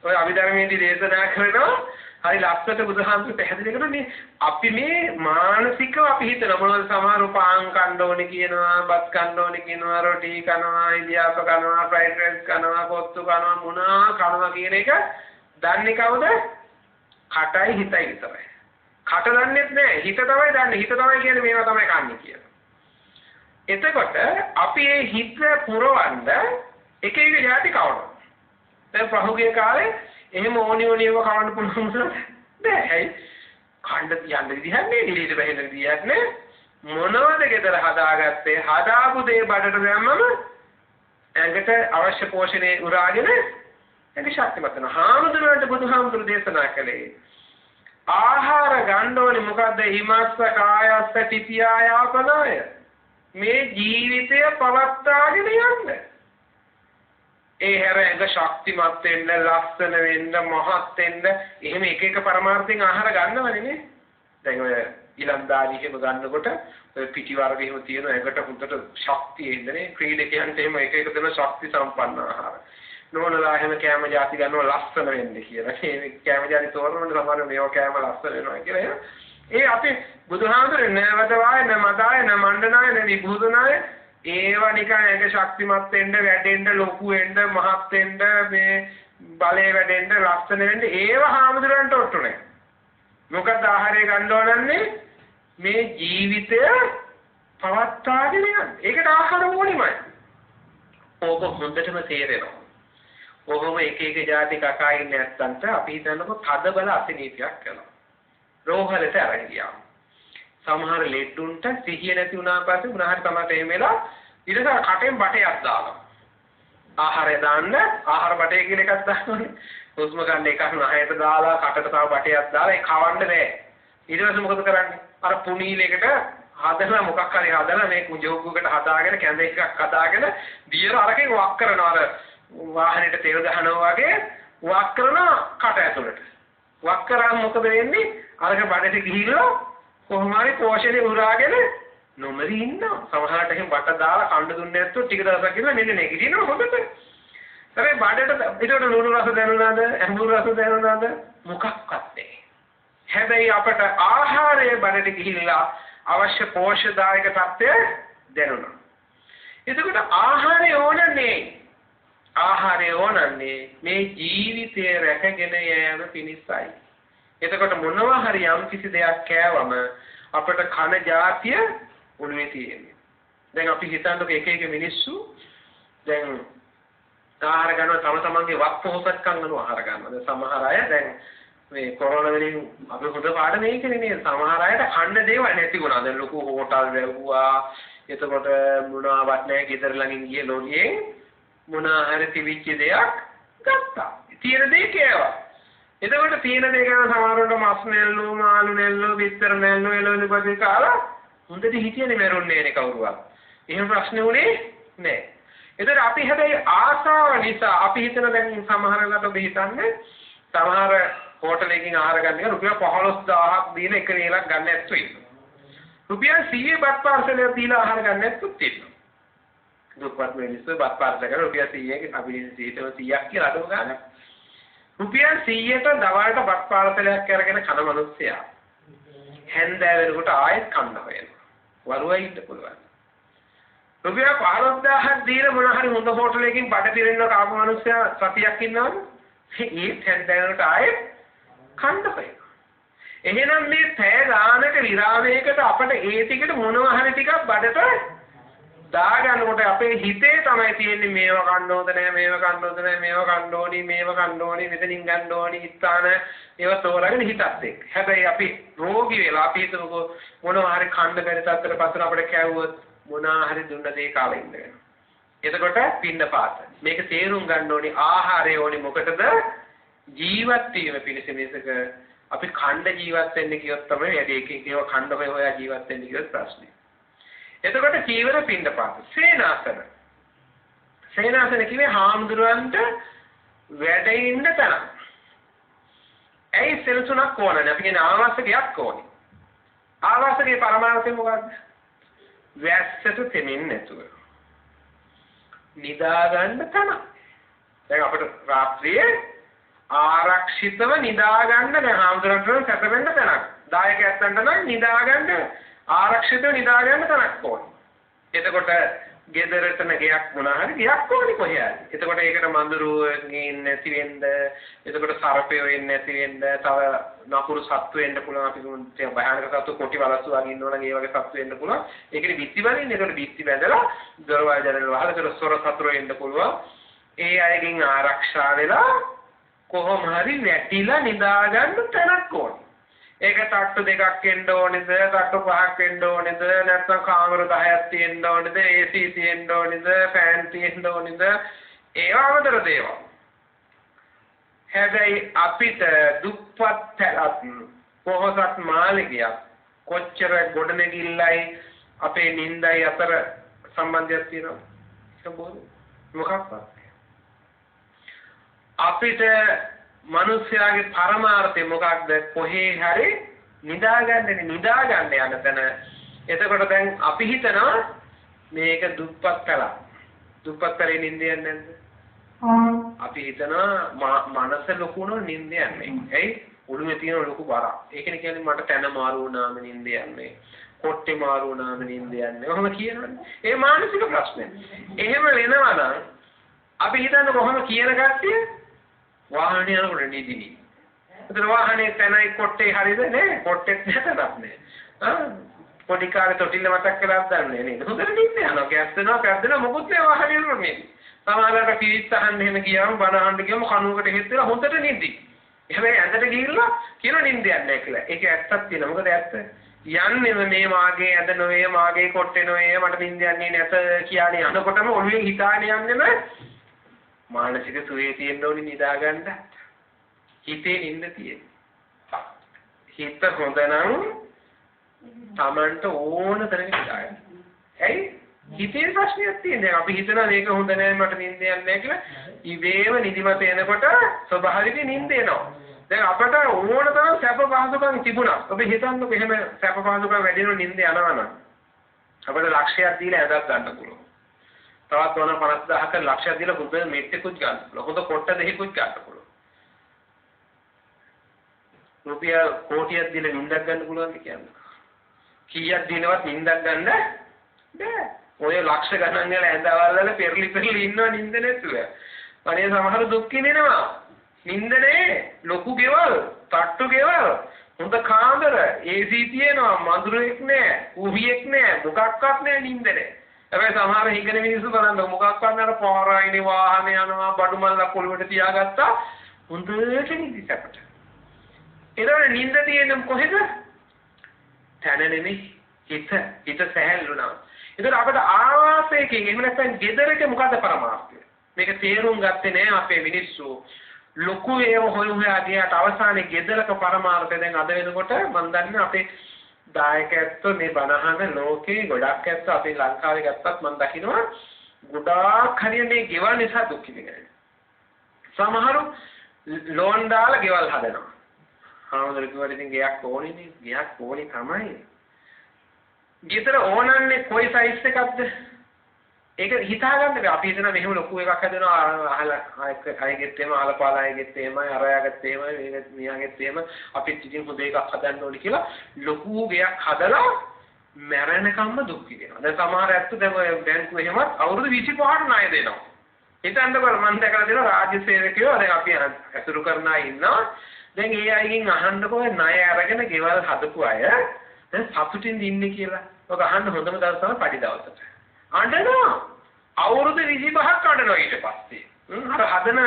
ඔය අභිධර්මයේදී දේශනා කරනවා හරි ලස්සට බුදුහාමුදුරු පැහැදිලි කරන්නේ අපි මේ මානසිකව අපි හිතන මොනවද සමහර පාන් කන්න ඕනේ කියනවා, බත් කන්න ඕනේ කියනවා, රොටි කනවා, ඉදියාප කනවා, ෆ්‍රයිඩ් රයිස් කනවා, කොත්තු කනවා මොනවා කනවා කියන එක දන්නේ කවුද? කටයි හිතයි විතරයි. කට දන්නේත් නෑ. හිත තමයි දන්නේ. හිත තමයි කියන්නේ මේවා තමයි කන්නේ කියලා. එතකොට අපි මේ හිත පුරවන්න එක જાති කවනවා. දැන් පහුගිය කාලේ එහෙම ඕනියව කවන්න පුළුවන් නෑ. කණ්ඩ තියන්න විදිහක් නෑ. ඉලීට බහින්න විදිහක් නෑ. මොනවද ගෙදර හදාගත්තේ? හදාපු දේ බඩට දැම්මම ඇඟට අවශ්‍ය පෝෂණය උරාගෙන ඇඟ ශක්තිමත් වෙනවා. හාමුදුරුවන්ට බුදුහාමුදුරු දේශනා කළේ ආහාර ගන්න ඕනේ මොකද්ද? හිමස්ස කායස්ස තිතියායාපනාය. මේ ජීවිතය පවත්වාගෙන යන්න. ඒ හැරෙන්න ශක්තිමත් වෙන්න, ලස්සන වෙන්න, මහත් වෙන්න එහෙම එක පරමාර්ථයෙන් ආහාර ගන්නවනේ නේ. දැන් ඔය ඊලම්දාලි එහෙම ගන්නකොට ඔය පිටි වර්ග එහෙම තියෙන එකට හොඳට ශක්තිය එන්නේ. ක්‍රීඩකයන්ට එහෙම එක දෙන ශක්ති සම්පන්න ආහාර. නෝනලා එහෙම කැම જાති ගන්නවා ලස්සන වෙන්න කියලා. මේ කැම જાති තෝරනකොට සමහර මේවා කැම ලස්සන වෙනවා කියලා එහෙම. ඒ අපි බුදුහාමුදුරනේ නවතවාය නමදාය නමණ්ඩනාය නවිභූතනාය ඒවා නිකන් ඒක ශක්තිමත් වෙන්න වැඩෙන්න ලොකු වෙන්න මහත් වෙන්න මේ බලය වැඩෙන්න ලස්සන වෙන්න ඒවා හාමුදුරන්ට ඔට්ටුනේ. මොකද ආහාරය ගන්න ඕනන්නේ මේ ජීවිතය පවත්වාගෙන යන්න. ඒකට ආහාර ඕනිමයි. ඕක හොඳටම තේරෙනවා. ඔහොම එක එක જાති කකා ඉන්නේ නැත්තන්ට අපි හිතන්නකො තද බල අසනීපයක් කරනවා. රෝහලට අරන් ගියා. සමහර ලෙඩුන්ට සිහිය නැති වුණා පස්සේ උනාහට තමයි එහෙම වෙලා ඊට පස්සේ කටෙන් බටයක් දානවා. ආහාරය දාන්න ආහාර බටය කියලා එකක් දානවනේ. හුස්ම ගන්න එකක් නහයට දාලා කටට තව බටයක් දාලා ඒ කවන්න බෑ. ඊට පස්සේ මොකද කරන්නේ? අර පුනීලයකට හදලා මොකක් හරි හදලා මේ කුජෝගුකට හදාගෙන කැඳ එකක් හදාගෙන දියර අරකින් වක් කරනවා. අර වාහනේට තෙල් ගහනවා වගේ වක් කරන කට ඇතුළට. වක් කරාම මොකද වෙන්නේ? අරක බඩට ගිහිල්ලා කොහොම හරි පෝෂණය උරාගෙන නොමරි ඉන්නවා. සමහරට එහෙම බට දාලා කන්න දුන්නේ නැත්නම් ටික දවසක් ඉඳලා මෙන්න නැගිටිනවා හොඳට. හැබැයි බඩට ඒකට ලුණු රස දැනුණාද? ඇඹුල් රස දැනුණාද? මොකක්වත් නැහැ. හැබැයි අපට ආහාරය බඩට ගිහිල්ලා අවශ්‍ය පෝෂදායක තත්ත්වය දැනුණා. එතකොට ආහාරය ඕනනේ. ආහාරය ඕනන්නේ මේ ජීවිතය රැකගෙන යෑම පිණිසයි. එතකොට මොනවා හරි යම් කිසි දෙයක් කෑවම අපට කන જાතිය ඔළුවේ තියෙන්නේ. දැන් අපි හිතන්නකො එක එක මිනිස්සු දැන් ආහාර ගන්නවා තම තමන්ගේ වක් පොහොසත්කම් ගන්නවා ආහාර ගන්නවා. දැන් සමහර අය දැන් මේ කොරෝනා වලින් අපි හොඳ පාඩම මේකනේ නේද? සමහර අයට කන්න දේවල් නැති වුණා. දැන් ලොකු හෝටල් වැව්වා. එතකොට මොනවත් නැහැ ගෙදර ළඟින් ගිය ලෝලියෙන් මොනවා හරි තිබිච්ච දෙයක් ගත්තා. තියෙන දේ කෑවා. එතකොට තියෙන දේ ගන්න සමහරවිට මස් නැල්ලෝ මාළු නැල්ලෝ බිත්තර නැල්ලෝ එළවලු පස්සේ කාලා හොඳට හිටියනේ මරුන්නේ නේ කවුරුවත්. එහෙම ප්‍රශ්නේ උනේ නැහැ. එතකොට අපි හැබැයි ආසාව නිසා අපි හිතන දැන් සමහරකට ඔබ හිතන්නේ සමහර හෝටලයකින් ආහාර ගන්න එක රුපියල් 15000ක් දීලා එක වේලක් ගන්න ඇත්තෝ ඉන්නවා. රුපියල් 100 බත් පාර්සලයක් දීලා ආහාර ගන්න ඇත්තොත් ඉන්නවා. දුප්පත් මිනිස්සු බත් පාර්සලයක රුපියල් 100ක අපි හිතේ 100ක් කියලා අඩුම ගන්න. රුපියල් 100ට දවල්ට බත් පාර්සලයක් අරගෙන කන මිනිස්සයා හැන්දෑව වෙනකොට ආයෙත් කන්න හොයනවා. වරුවයි ඉන්න පුළුවන්. රුපියල් 15000ක් දීලා මොන හරි හොඳ හෝටලයකින් බඩ පිරෙන්න කාපු මිනිස්සයා සතියක් ඉන්නවද? ඒ හැන්දෑව වෙනකොට ආයෙත් කන්න හොයනවා. එහෙනම් මේ පැය ගානක විරාමයකට අපිට ඒ ටිකට මොනවා හරි ටිකක් බඩට දාගන්නකොට අපේ හිතේ තමයි තියෙන්නේ මේව කන්න හොඳ නැහැ මේව කන්න හොඳ නැහැ මේව කන්න ඕනි මේව කන්න ඕනි මෙතනින් ගන්න ඕනි ස්ථාන ඒව තෝරාගෙන හිතත් එක්ක. හැබැයි අපි රෝගී වෙලා අපි හිතමුකෝ මොනවා හරි කන්න බැරි තත්ත්වයට පස්සට අපිට කැවුවොත් මොනවා හරි දුන්න දේ කාලා ඉන්න වෙනවා. එතකොට පින්නපාත. මේක තේරුම් ගන්න ඕනි ආහාරය ඕනි මොකටද? ජීවත් වීම පිණිස මිසක අපි ඛණ්ඩ ජීවත් වෙන්න කියොත් තමයි වැඩි එකකින් ඒව ඛණ්ඩ හොයා ජීවත් වෙන්න කියොත් ප්‍රශ්නේ. එතකොට චීවර පින්ඩපාත සේනාසන. සේනාසන කිව්වේ හාමුදුරුවන්ට වැඩ ඉන්න තැන. ඇයි සෙල්සුණක් ඕනනේ? අපි කියන්නේ ආවාසකයක් ඕනේ. ආවාසකේ පරමාර්ථය මොකක්ද? වැස්සට තෙමින් නැතුව. නිදා ගන්න තැන. දැන් අපිට රාත්‍රියේ ආරක්ෂිතව නිදා ගන්න දැන් හාමුදුරුවන්ට සැපෙන්න තැනක්. දායකයන්ට නම් නිදා ගන්න ආරක්ෂිතව නිදා ගන්න තැනක් ඕනේ. එතකොට ගෙදරට නගයක් මොනවා හරි ගියක් ඕනේ කොහේ හරි. එතකොට ඒකට මඳුරුවකින් නැති වෙන්න, එතකොට සර්පයෝ වෙන්නේ නැති වෙන්න, තව නපුරු සත්තු වෙන්න පුළුවන්. අපි කියමු භයානක සත්තු කොටි වලස්සු වගේ ඉන්නවනම් ඒ වගේ සත්තු වෙන්න පුළුවන්. ඒකනේ බිත්ති වලින්. එතකොට බිත්ති බැඳලා දොරවල් ජනේල වහලා එතකොට සොර සතුරු වෙන්න පුළුවන්. ඒ අයගෙන් ආරක්ෂා වෙලා කොහොම හරි වැටිලා නිදා ගන්න තැනක් ඕනේ. ඒක තට්ටු දෙකක් එන්න ඕනේද? තට්ටු පහක් එන්න ඕනේද? නැත්නම් කාමර 10ක් තියෙන්න ඕනේද? AC තියෙන්න ඕනේද? ෆෑන් තියෙන්න ඕනේද? ඒවා අමතර දේවල්. හැබැයි අපිට දුප්පත් තැලත් පොහොසත් මාළිගයක් කොච්චර ගොඩනැගිල්ලයි අපේ නින්දයි අතර සම්බන්ධයක් තියෙනවද? ඒක මොකක්ද? අපිට මිනිස්යාගේ පරමාර්ථය මොකක්ද? කොහේ හරි නිදා ගන්න යන තැන. එතකොට දැන් අපි හිතනවා මේක දුප්පත් කලා. දුප්පත් කරේ නිින්ද යන්නේ නැද්ද? අපි හිතනවා මනස ලොකුණු නිින්ද යන්නේ. ඇයි? ඔළුවේ තියෙන ලොකු බරක්. ඒකනේ කියන්නේ මට තන මාරු වුණාම නිින්ද යන්නේ. කොට්ටේ මාරු වුණාම නිින්ද යන්නේ. ඔහොම කියනවනේ. ඒ මානසික ප්‍රශ්නේ. එහෙම වෙනවා නම් අපි හිතන්නේ කොහොම කියන කට්ටිය වාහනේ යනකොට නිදිනි. ඒතර වාහනේ තනයි කොට්ටේ හරියද නෑ. කොට්ටෙත් නැතනක් නෑ. පොඩි කාලේ තොටිල්ල මතක් කරලා දන්නේ නේද? හොඳට නිින්ද යනවා. කැස් දෙනවා, පැද්දෙනවා මොකුත් නෑ වාහනේ යනකොට මේ. සමහරවිට පිරිත් අහන්න එහෙම ගියාම බණ අහන්න ගියාම කනුවකට හිට වෙලා හොඳට නිදි. හැබැයි ඇඳට ගිහිල්ලා කියන නිින්ද යන්නේ නැහැ කියලා. ඒක ඇත්තක් තියෙනවා. මොකද ඇත්ත යන්නේ මේ මාගේ ඇඳ නොවේ මාගේ කොට්ටේ නොවේ මට නිින්ද යන්නේ නැත කියන්නේ අනකොටම ඔළුවේ හිතාගෙන යන්නේම මානසික සුවේ තියෙන්න ඕනි නිදා ගන්න. හිතේ නිින්ද තියෙන. හිත හොඳ නම් Tamanට ඕන තරම් නිදා ගන්න. ඇයි? හිතේ ප්‍රශ්නයක් තියෙනවා. අපි හිතනවා මේක හොඳ නෑ මට නිින්ද යන්නේ නැහැ කියලා. ඉබේම නිදිමත එනකොට ස්වභාවිකව නිින්ද එනවා. දැන් අපට ඕන තරම් සැප පහසුකම් තිබුණා. ඔබ හිතන්නකො එහෙම සැප පහසුකම් වැඩි වෙන නිින්ද යනවා නම් අපිට ලක්ෂයක් දීලා ඇඳක් ගන්න පුළුවන්. තවත් 50000ක ලක්ෂයක් දීලා හොඳ මෙට්ටෙකුත් ගන්න පුළුවන්. හොඳ කොට්ට දෙකකුත් ගන්න පුළුවන්. රුපියල් කෝටියක් දීලා නිින්දක් ගන්න පුළුවන්ද කියන්නේ? කීයක් දිනවත් නිින්දක් ගන්න බෑ. ඔය ලක්ෂ ගණන් වල ඇඳවල් වල පෙරලි ඉන්නව නිින්ද නැතුව. අනේ සමහර දුක් කිනෙනවා. නිින්ද නෑ. ලොකු ගෙවල්, තට්ටු ගෙවල්, හොඳ කාමර, AC තියෙනවා, මඳුරෙක් නෑ, කුහියෙක් නෑ, මොකක්වත් නෑ නිින්ද නෑ. හැබැයි සමහර හිඟන මිනිස්සු බලන්න මොකක්වත් නෑ පාරයිනේ වාහනේ යනවා, බඩු මල්ල පොළොවට තියාගත්තා. හොඳට නිදි සැපට. ඒතකොට නිින්ද තියෙන්නේ කොහෙද? තන නෙමෙයි හිත සැහැල්ලුණා. ඒතර අපිට ආවාසයකින් එහෙම නැත්නම් ගෙදරක මොකද පරමාර්ථය? මේක තේරුම් ගත්තේ නෑ අපේ මිනිස්සු. ලොකු ඒව හොයුවා ගියාට අවසානයේ ගෙදරක පරමාර්ථය දැන් අද වෙනකොට මම දන්නේ අපේ දායකයන්ට මේ බණහන ලෝකේ ගොඩක් ඇත්ත අපේ ලංකාවේ ගත්තත් මම දකිනවා ගොඩාක් හරිය මේ ගෙවල් නිසා දුක් විඳිනවා. සමහරු ලෝන් දාලා ගෙවල් හදනවා. හාමුදුරුවෝ ඉතින් ගයක් ඕනේ ගයක් ඕනේ තමයි. ගෙදර ඕනන්නේ කොයි සයිස් එකක්ද? ඒක හිතාගන්න බෑ. අපි හිතනවා මෙහෙම ලොකු එකක් හදනවා අහලා අයගෙත් එහෙම අහලපාලා අයගෙත් එහෙමයි අරයාගෙත් එහෙමයි මේක මියාගෙත් එහෙම අපිත් ඉතින් හොඳ එකක් හදන්න ඕනේ කියලා ලොකු ගයක් හදලා මැරෙනකම්ම දුක් විඳිනවා. දැන් සමහර ඇත්ත දැන් ඔය බැංකුව එහෙමත් අවුරුදු 25කට ණය දෙනවා. හිතන්නකෝ මම දැකලා දෙනවා රාජ්‍ය සේවකයෝ දැන් අපි අසුරු කරන අය ඉන්නවා. දැන් ඒ අයගෙන් අහන්නකෝ ණය අරගෙන ගෙවල් හදපු අය දැන් සතුටින් ඉන්නේ කියලා. ඔක අහන්න හොඳම දවස් තමයි පඩි දවසට. අඬනවා. අවුරුදු 25ක් අඬනවා ඊට පස්සේ. අර හදන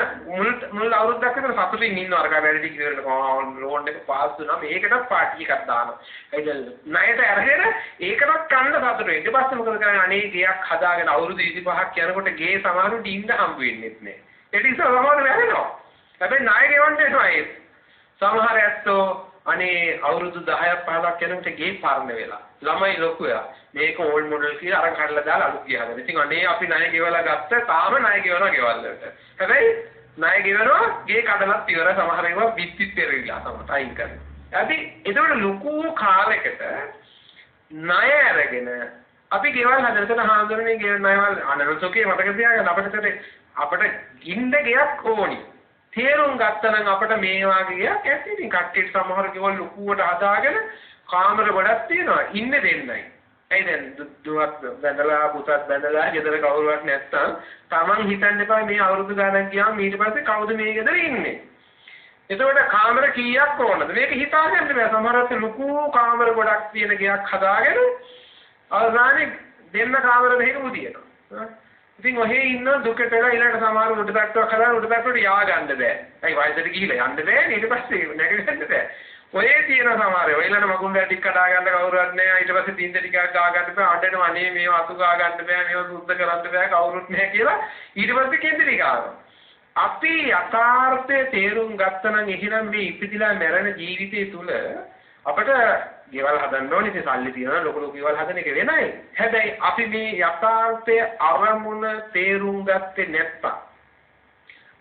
මුල් අවුරුද්දක් විතර සතුටින් ඉන්නවා අර වැඩි ටික ඉවරනකම් ලෝන් එක පාස් වුණා මේකටත් පාටි එකක් දානවා. ඒකද ණයට අරගෙන ඒකටත් කන්න සතුටුයි. ඊට පස්සේ මොකද කරන්නේ? අනේ ගයක් හදාගෙන අවුරුදු 25ක් යනකොට ගේ සමහරුන්ට ඉන්න හම්බ වෙන්නේ නැහැ. ඒක නිසා සමහරව වැරෙනවා. හැබැයි ණය ගෙවන්න එනවා ඒ. සමහර ඇත්තෝ අනේ අවුරුදු 10ක් 15ක් යනකොට ගේ පරණ වෙලා ළමයි ලොකු වෙලා මේක ඕල්ඩ් මොඩල් කියලා අර කඩලා දාලා අලුත් ගියා හදලා. ඉතින් අනේ අපි ණය ගෙවලා ගත්ත තාම ණය ගෙවනවා ගෙවල් වලට. හැබැයි ණය ගෙවනවා ගේ කඩලත් ඉවර සමහර ඒවා පිටිත් පෙරවිලා තමයි අයින් කරන්නේ. අපි ඒතකොට ලොකු කාලයකට ණය අරගෙන අපි ගෙවල් හදනකොට හාමුදුරනේ ගෙවල් ණයවල් අනරසෝකේ මතක තියාගන්න අපිට ගින්න ගයක් ඕනි. තේරුම් ගත්තනම් අපිට මේ වාගේ ගයක් ඇත්ත ඉතින් කට්ටියට සමහර ගෙවල් ලොකුවට හදාගෙන කාමර ගොඩක් තියෙනවා ඉන්න දෙන්නයි. ඇයි දැන් දුවත් බඳලා පුතත් බඳලා ගෙදර කවුරුවත් නැත්තම් Taman හිතන්න එපා මේ අවුරුදු ගානක් ගියාම ඊට පස්සේ කවුද මේ ගෙදර ඉන්නේ. එතකොට කාමර කීයක් ඕනද? මේක හිතාගන්න බෑ. සමහරවිට ලොකු කාමර ගොඩක් තියෙන ගයක් හදාගෙන අවසානයේ දෙන්න කාමර දෙකක උදිනවා. ඉතින් ඔහේ ඉන්න දුකට වෙලා ඊළඟ සමහර උඩ පැත්තක් හදාගෙන උඩ පැත්තට යා ගන්න බෑ. ඇයි වයසට ගිහිල්ලා යන්න බෑ ඊට පස්සේ නැගිටින්න බෑ. ඔය තියෙන සමහරව ඊළඟ මගුල් ටික කඩා ගන්න කවුරුවත් නැහැ. ඊට පස්සේ තින්ද ටිකක් ගා ගන්න බෑ. අඬනවා අනේ මේව අතු ගා ගන්න බෑ. මේව සුද්ධ කරන්න බෑ. කවුරුත් නැහැ කියලා ඊට පස්සේ කෙන්දිලි ගන්නවා. අපි යථාර්ථය තේරුම් ගත්තනම් එහෙනම් මේ ඉපදිලා මැරෙන ජීවිතය තුල අපිට ගෙවල් හදන්න ඕනේ. ඉතින් සල්ලි තියනවා ලොකු ලොකු ගෙවල් හදන එක වෙනයි. හැබැයි අපි මේ යථාර්ථය අරමුණ තේරුම් ගත්තේ නැත්තම්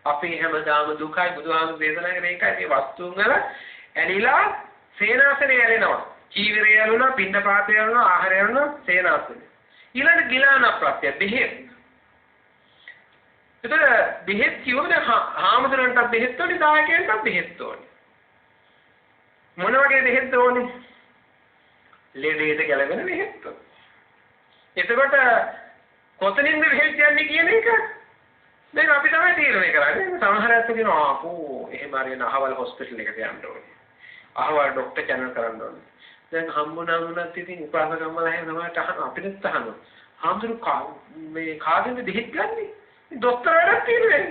අපි හැමදාම දුකයි බුදුහාමුදුරු දේශනා කරන එකයි මේ වස්තුන් වල ඇලිලා සේනාසනේ ඇලෙනවා. චීවරය ඇලුනා, පිණ්ඩපාතය ඇලුනා, ආහාරය ඇලුනා, සේනාසනේ. ඊළඟ ගිලාන ප්‍රත්‍ය බෙහෙත්. ඒතර බෙහෙත් කියවද හාමුදුරන්ට බෙහෙත් ඕනේ, දායකයන්ට බෙහෙත් ඕනේ. මොන වගේ දෙහෙත් ඕනේ? ලෙඩේට ගැලපෙන දෙහෙත්. එතකොට කොතනින්ද බෙහෙත් යන්නේ කියන එක දැන් අපි තමයි තීරණය කරන්නේ. සමහර අය කියනවා ආපෝ එහෙම හරියන අහවල් හොස්පිටල් එකට යන්න ඕනේ. අහවල් ડોක්ටර් channel කරන්න ඕනේ. දැන් හම්බුනාමුණත් ඉතින් උපාසකම්මලා එහෙම තමයි අහන අපිට අහනවා. හාමුදුරු මේ කාගෙන්ද දෙහෙත් ගන්නෙ? දොස්තර වැඩක් තියෙන්නේ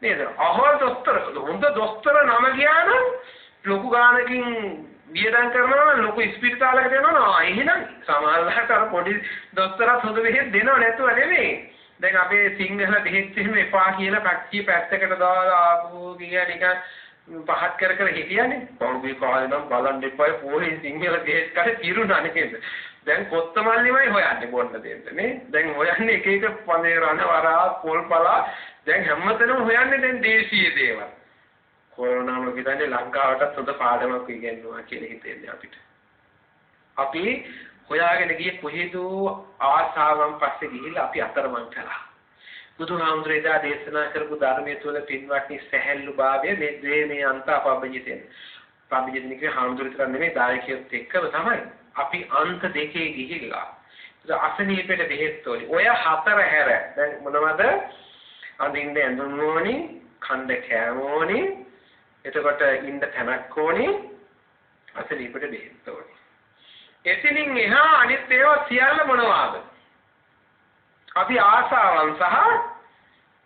නේද? අහවල් දොස්තර හොඳ දොස්තර නම ගියා නම් ලොකු ගානකින් වියදම් කරනවා ලොකු ස්පිරිතාලයකට යනවා. එහෙනම් සමහරවිට අර පොඩි දොස්තරත් හොඳ දෙහෙත් දෙනව නැතුව නෙමෙයි. දැන් අපේ සිංහල දෙහෙත් එහෙම එපා කියලා පැක්කිය පැත්තකට දාලා ආපු ගියා නිකන් පහත් කර කර හිටියනේ. පොඩි කාලේ නම් බලන්න එපා පොහේ සිංහල දෙහෙත් කාලේ තිරුණා නේද? දැන් කොත්තමල්ලිමයි හොයන්නේ බොන්න දෙන්න නේ. දැන් හොයන්නේ එක එක පනේ රණ වරා පොල්පලා දැන් හැමතැනම හොයන්නේ දැන් දේශීය දේවල්. කොරෝනාම විතරනේ ලංකාවටත් හොඳ පාඩමක් ඉගෙනුවා කියලා හිතෙන්නේ අපිට. අපි හොයාගෙන ගියේ කොහෙද ආසාවන් පස්සේ ගිහිල්ලා අපි අතරමං කළා. බුදුහාමුදුරේ දා දේශනා කරපු ධර්මයේ තුල පින්වත්නි සැහැල්ලු භාවය මේ අන්ත අපබ්බජිතෙන්. පබ්බජිතෙන් කියේ හාමුදුරුවෝ නෙමෙයි දායකයොත් එක්කම තමයි. අපි අන්ත දෙකේ ගිහිල්ලා අසනීපෙට බෙහෙත් ඕනි. ඔය හතර හැර දැන් මොනවද? අඳින්න ඇඳුම් ඕනි, කන්න කෑම ඕනි, එතකොට ඉන්න තැනක් ඕනි, අසනීපෙට බෙහෙත් ඕනි. එතනින් එහා අනිත් ඒවා සියල්ල මොනවාද? අපි ආසාවන් සහ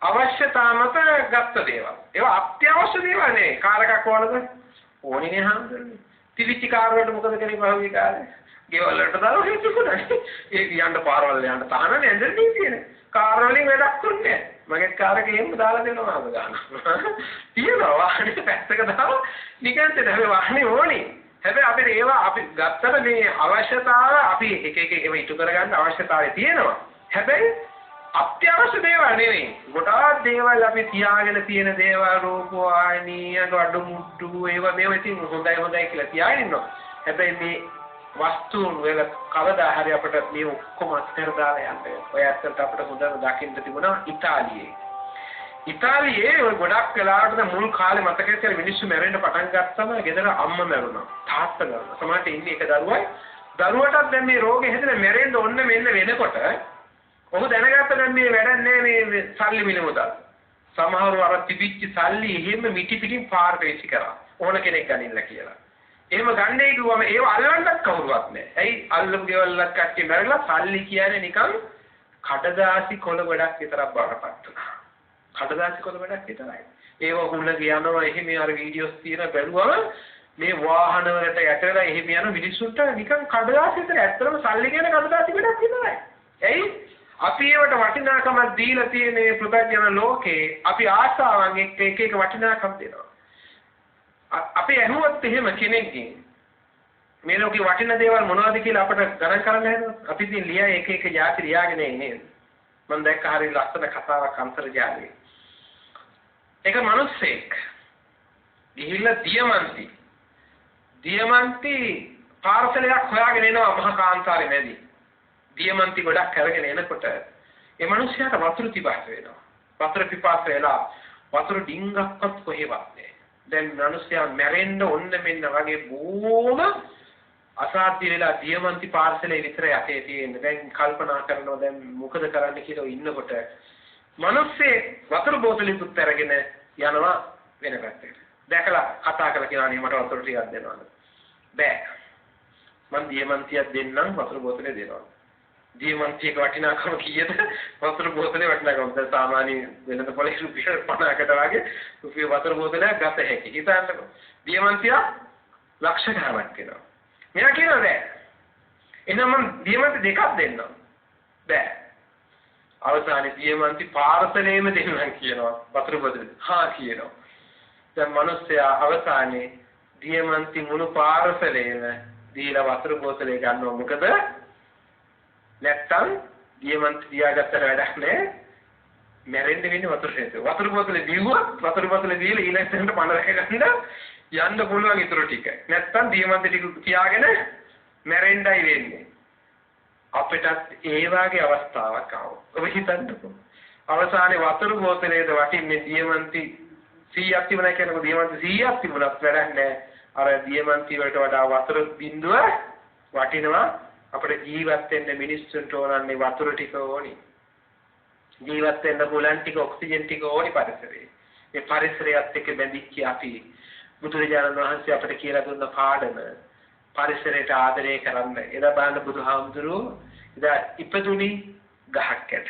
අවශ්‍යතා මත ගත්ත දේවල්. ඒවා අත්‍යවශ්‍ය දේවල් නේ. කාරකක් ඕනද? ඕනිනේ හාමුදුරනේ. තිවිච්ච කාර් වලට මොකද කරේ පහුගිය කාලේ? ගෙවල් වලට දාලා හිටුණා. ඒක යන්න පාරවල් යන්න තහනනේ ඇඳලා තියෙන්නේ. කාර් වලින් වැඩක් කරන්නේ. මගේ කාර් එකේ එහෙම දාලා දෙනවා අද ගන්න. තියනවා වාහනේ පැත්තක දාලා නිකන් තේ හැබැයි වාහනේ ඕනේ. හැබැයි අපිට ඒවා අපි ගත්තට මේ අවශ්‍යතාව අපි එක එක ඒවා ඉටු කරගන්න අවශ්‍යතාවය තියෙනවා. හැබැයි අත්‍යවශ්‍ය දේවල් නෙවෙයි. ගොඩාක් දේවල් අපි තියාගෙන තියෙන දේවල් රූපවාහිනිය, අඩු මුට්ටු ඒවා මේවා ඉතින් හොඳයි කියලා තියාගෙන ඉන්නවා. හැබැයි මේ වස්තුන් වල කවදා හරි අපිට මේ ඔක්කොම අත්හැර දාලා යන්න. ඔය ඇත්තට අපිට හොඳට දකින්න තිබුණා ඉතාලියේ. ඉතාලියේ ඔය ගොඩක් වෙලාවට මුල් කාලේ මතකයි කියලා මිනිස්සු මැරෙන්න පටන් ගත්තම ගෙදර අම්මා මැරුණා. තාත්තා මැරුණා. සමහරට ඉන්නේ එක දරුවයි. දරුවටත් දැන් මේ රෝගේ හැදෙලා මැරෙන්න ඕන මෙන්න වෙනකොට ඔහු දැනගත්ත දැන් මේ වැඩක් නෑ මේ සල්ලි මිල මුදල්. සමහරව අර තිබිච්ච සල්ලි එහෙම මිටි පිටින් පාර වේසි කරා. ඕන කෙනෙක් ගනින්න කියලා. එහෙම ගන්නේ කිව්වම ඒව අල්ලන්නත් කවුරුවත් නෑ. ඇයි අල්ලපු ගෙවල්ලක් කට්ටිය මැරලා සල්ලි කියන්නේ නිකන් කඩදාසි කොළ ගොඩක් විතරක් බාරපත් වුණා. කඩදාසි කොළ ගොඩක් විතරයි. ඒව හුල ගියනවා එහෙම අර වීඩියෝස් තියෙන බැලුවම මේ වාහන වලට යටලා එහෙම යන මිනිස්සුන්ට නිකන් කඩදාසි විතර ඇත්තටම සල්ලි කියන කඩදාසි ගොඩක් විතරයි. ඇයි අපි ඒවට වටිනාකමක් දීලා තියෙන මේ පෘථග්ජන ලෝකේ අපි ආශාවන් එක්ක එක එක වටිනාකම් දෙනවා. අපි ඇහුවත් එහෙම කෙනෙක්ගෙන් මේ ලෝකේ වටින දේවල් මොනවද කියලා අපිට ගණන් කරන්න හැදුවොත් අපි ඉතින් ලියා එක එක જાති ලියාගෙන ඉන්නේ. මම දැක්ක හරිය ලස්සන කතාවක් අන්තර්ජාලයේ. එක මිනිස්සෙක් ගිහිල්ලා දියමන්ති පාර්සලයක් හොයාගෙන එනවා මහා කාන්තාරේ මැදි. දියමන්ති ගොඩක් අරගෙන එනකොට ඒ මිනිහයාට වතුර පිපාස වෙනවා. වතුර පිපාස වෙලා වතුර ඩිංගක්වත් කොහෙවත් නැහැ. දැන් මිනිහයා මැරෙන්න ඕන මෙන්න වගේ බොහොම අසාධ්‍ය වෙලා දියමන්ති පාර්සලේ විතර යටේ තියෙන. දැන් කල්පනා කරනවා දැන් මොකද කරන්න කියලා ඉන්නකොට මිනිස්සේ වතුර බෝතලෙකුත් අරගෙන යනවා වෙන පැත්තකට. දැකලා කතා කරලා කියනවා නේ මට වතුර ටිකක් දෙන්නවද? බෑ. මං දියමන්තියක් දෙන්නම් වතුර බෝතලේ දෙනවා. දියමන්තියක වටිනාකම කීයද? වතුර බෝතලේ වටිනාකම දැන් සාමාන්‍ය වෙනද පොලේ රුපියල් 50කට වගේ රුපියල් වතුර බෝතලයක් ගත හැකි. හිතන්නකෝ. දියමන්තිය ලක්ෂ ගණනක් වෙනවා. මෙයා කියනවා බෑ. එහෙනම් මම දියමන්ති දෙකක් දෙන්නම්. බෑ. අවසානයේ දියමන්ති පාර්සලේම දෙන්නම් කියනවා. වතුර බෝතලේ. හා කියනවා. දැන් මිනිස්සයා අවසානයේ දියමන්ති මුළු පාර්සලේම දීලා වතුර බෝතලේ ගන්නවා. මොකද නැත්තම් දියමන්ති තියාගත්තට වැඩක් නැහැ. මැරෙන්න වෙන්නේ වතුර හේතුව. වතුර බෝතලේ දීුවා වතුර බෝතලේ දීලා ඊළඟට පණ රැකගන්න යන්න පුළුවන් ඊටු ටික. නැත්තම් දියමන්ති ටික තියාගෙන මැරෙන්නයි වෙන්නේ. අපිටත් ඒ වගේ අවස්ථාවක් ආවා. ඔබ හිතන්නකෝ. අවසානයේ වතුර බෝතලේද වටින්නේ දියමන්ති 100ක් තිබුණා කියනකොට දියමන්ති 100ක් තිබුණත් වැඩක් නැහැ. අර දියමන්ති වලට වඩා වතුර බිඳුව වටිනවා. අපිට ජීවත් වෙන්න මිනිස්සුන්ට ඕනන්නේ වතුර ටික ඕනි. ජීවත් වෙන්න බුලන් ටික ඔක්සිජන් ටික ඕනි පරිසරේ. මේ පරිසරයත් එක්ක බැඳිච්ච අපි බුදුරජාණන් වහන්සේ අපිට කියලා දුන්න පාඩම පරිසරයට ආදරය කරන්න. එදා බලන්න බුදුහාමුදුරුවෝ එදා ඉපදුනි ගහක් යට.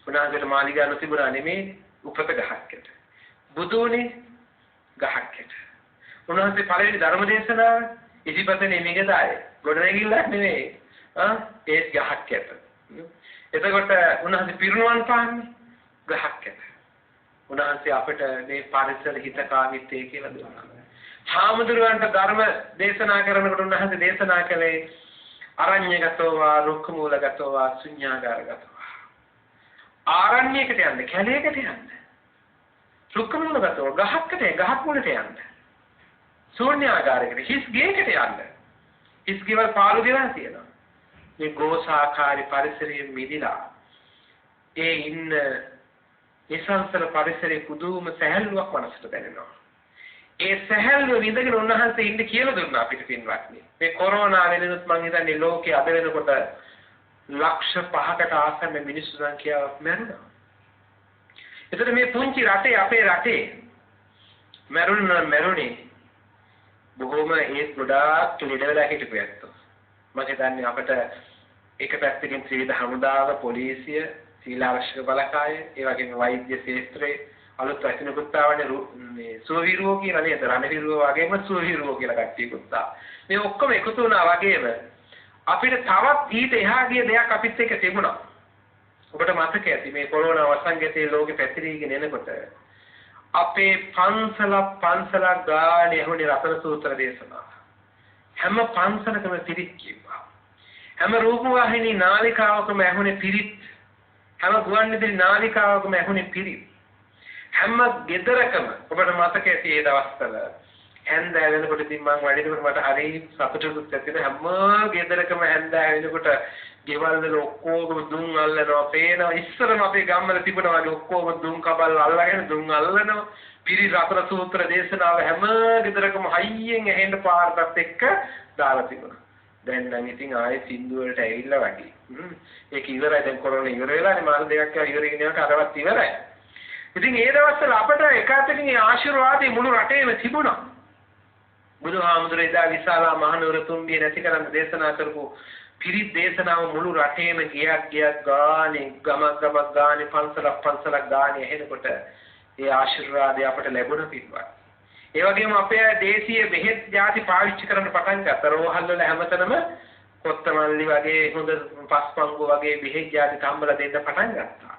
උනාගට මාලිගා නොතිබුණා නෙමේ උපත ගහක් යට. බුදුනේ ගහක් යට. උන්වහන්සේ පළවෙනි ධර්ම දේශනාව ඉතිපතේ මිගදාය. ගොඩනැගිල්ලක් නෙමෙයි. ඒ ගහක් යට. එතකොට උන්වහන්සේ පිරිනුවන් පාන්නේ ගහක් යට. උන්වහන්සේ අපිට මේ පරිසර හිතකාමිත්තේ කියලා දුන්නා. හාමුදුරුවන්ට ධර්ම දේශනා කරනකොට උන්වහන්සේ දේශනා කළේ අරඤ්‍යගතෝවා රුක්ඛමූලගතෝවා ශුඤ්ඤාගාරගතෝවා. ආරණ්‍යයකට යන්න, කැලේකට යන්න. රුක්ඛමූලගතෝ ගහකට ගහක් මුලට යන්න. ශූන්‍යාගාරයකට හිස් ගේකට යන්න. හිස් ගෙවල් පාළු ගෙවල් තියෙනවා. මේ ගෝසාකාරී පරිසරයේ මිදිලා ඒ ඉන්න නිසංසල පරිසරයේ පුදුම සැහැල්ලුවක් මනසට දැනෙනවා. ඒ සැහැල්ලුව විඳගෙන උන්වහන්සේ ඉන්න කියලා දුන්නා අපිට පින්වත්නි. මේ කොරෝනා වෙනුත් මං හිතන්නේ ලෝකේ අද වෙනකොට ලක්ෂ 5කට ආසන්න මිනිස්සු සංඛ්‍යාවක් මැරුණා. ඒතර මේ පුංචි රටේ අපේ රටේ මැරුණේ බොහොම ඒ ගොඩාක් ලෙඩ වෙලා හිටපු ඇත්තෝ. මම හිතන්නේ අපිට එක පැත්තකින් ත්‍රිවිධ හමුදාව, පොලිසිය, සීලාවශ්‍යක බලකාය, ඒ වගේම වෛද්‍ය ශාස්ත්‍රයේ අලුත් වචනකුත් ආවනේ මේ සුවවිරුවෝ කියලා නේද? රණවිරුවෝ වගේම සුවවිරුවෝ කියලා කට්ටියකුත් ආවා. මේ ඔක්කොම එකතු වුණා වගේම අපිට තවත් ඊට එහා ගිය දෙයක් අපිත් එක්ක තිබුණා. ඔබට මතක ඇති මේ කොරෝනා වසංගතයේ ලෝකෙ පැතිරීගෙන එනකොට අපේ පන්සලක් ගානේ ඇහුනේ රතන සූත්‍ර දේශනාව. හැම පන්සලකම පිරිත් කිව්වා. හැම රූපවාහිනී නාලිකාවකම ඇහුනේ පිරිත්. හැම ගුවන්විදුලි නාලිකාවකම ඇහුනේ පිරිත්. හැම ගෙදරකම ඔබට මතක ඇති ඒ දවස්වල හැන්දෑ වෙනකොට ඉතින් මම වැඩිනකොට මට හරි සතුටුකුත් ඇති වෙන හැම ගෙදරකම හැන්දෑ වෙනකොට ගෙවල් වල ඔක්කොම දුම් අල්ලනවා පේනවා. ඉස්සරම අපේ ගම්වල තිබුණා වගේ ඔක්කොම දුම් කබල් අල්ලගෙන දුම් අල්ලනවා. පිරි රතන සූත්‍ර දේශනාව හැම ගෙදරකම හයියෙන් ඇහෙන්න පාරකට එක්ක දාලා තිබුණා. දැන් නම් ඉතින් ආයේ සින්දු වලට ඇවිල්ලා වගේ. ඒක ඉවරයි දැන් කොරෝනා ඉවර වෙලානේ මාස දෙකක් ඉවරගෙන යනකොට අරවත් ඉවරයි. ඉතින් ඒ දවස්වල අපට එකwidehatකින් ඒ ආශිර්වාදේ මුළු රටේම තිබුණා. බුදුහාමුදුරේ දා විශාලා මහනුවර තුම්බිය නැති කරන්න දේශනා කරපු පිරිත් දේශනාව මුළු රටේම ගියක් ගානේ ගමක් ගානේ පන්සලක් ගානේ ඇහෙනකොට ඒ ආශිර්වාදය අපට ලැබුණ පිටවත්. ඒ වගේම අපේ දේශීය බෙහෙත් ಜಾති පාවිච්චි කරන්න පටන් ගත්තා. රෝහල් වල හැමතැනම කොත්තමල්ලි වගේ හොඳ පස්පංගු වගේ බෙහෙත් ಜಾති තම්බලා දෙන්න පටන් ගත්තා.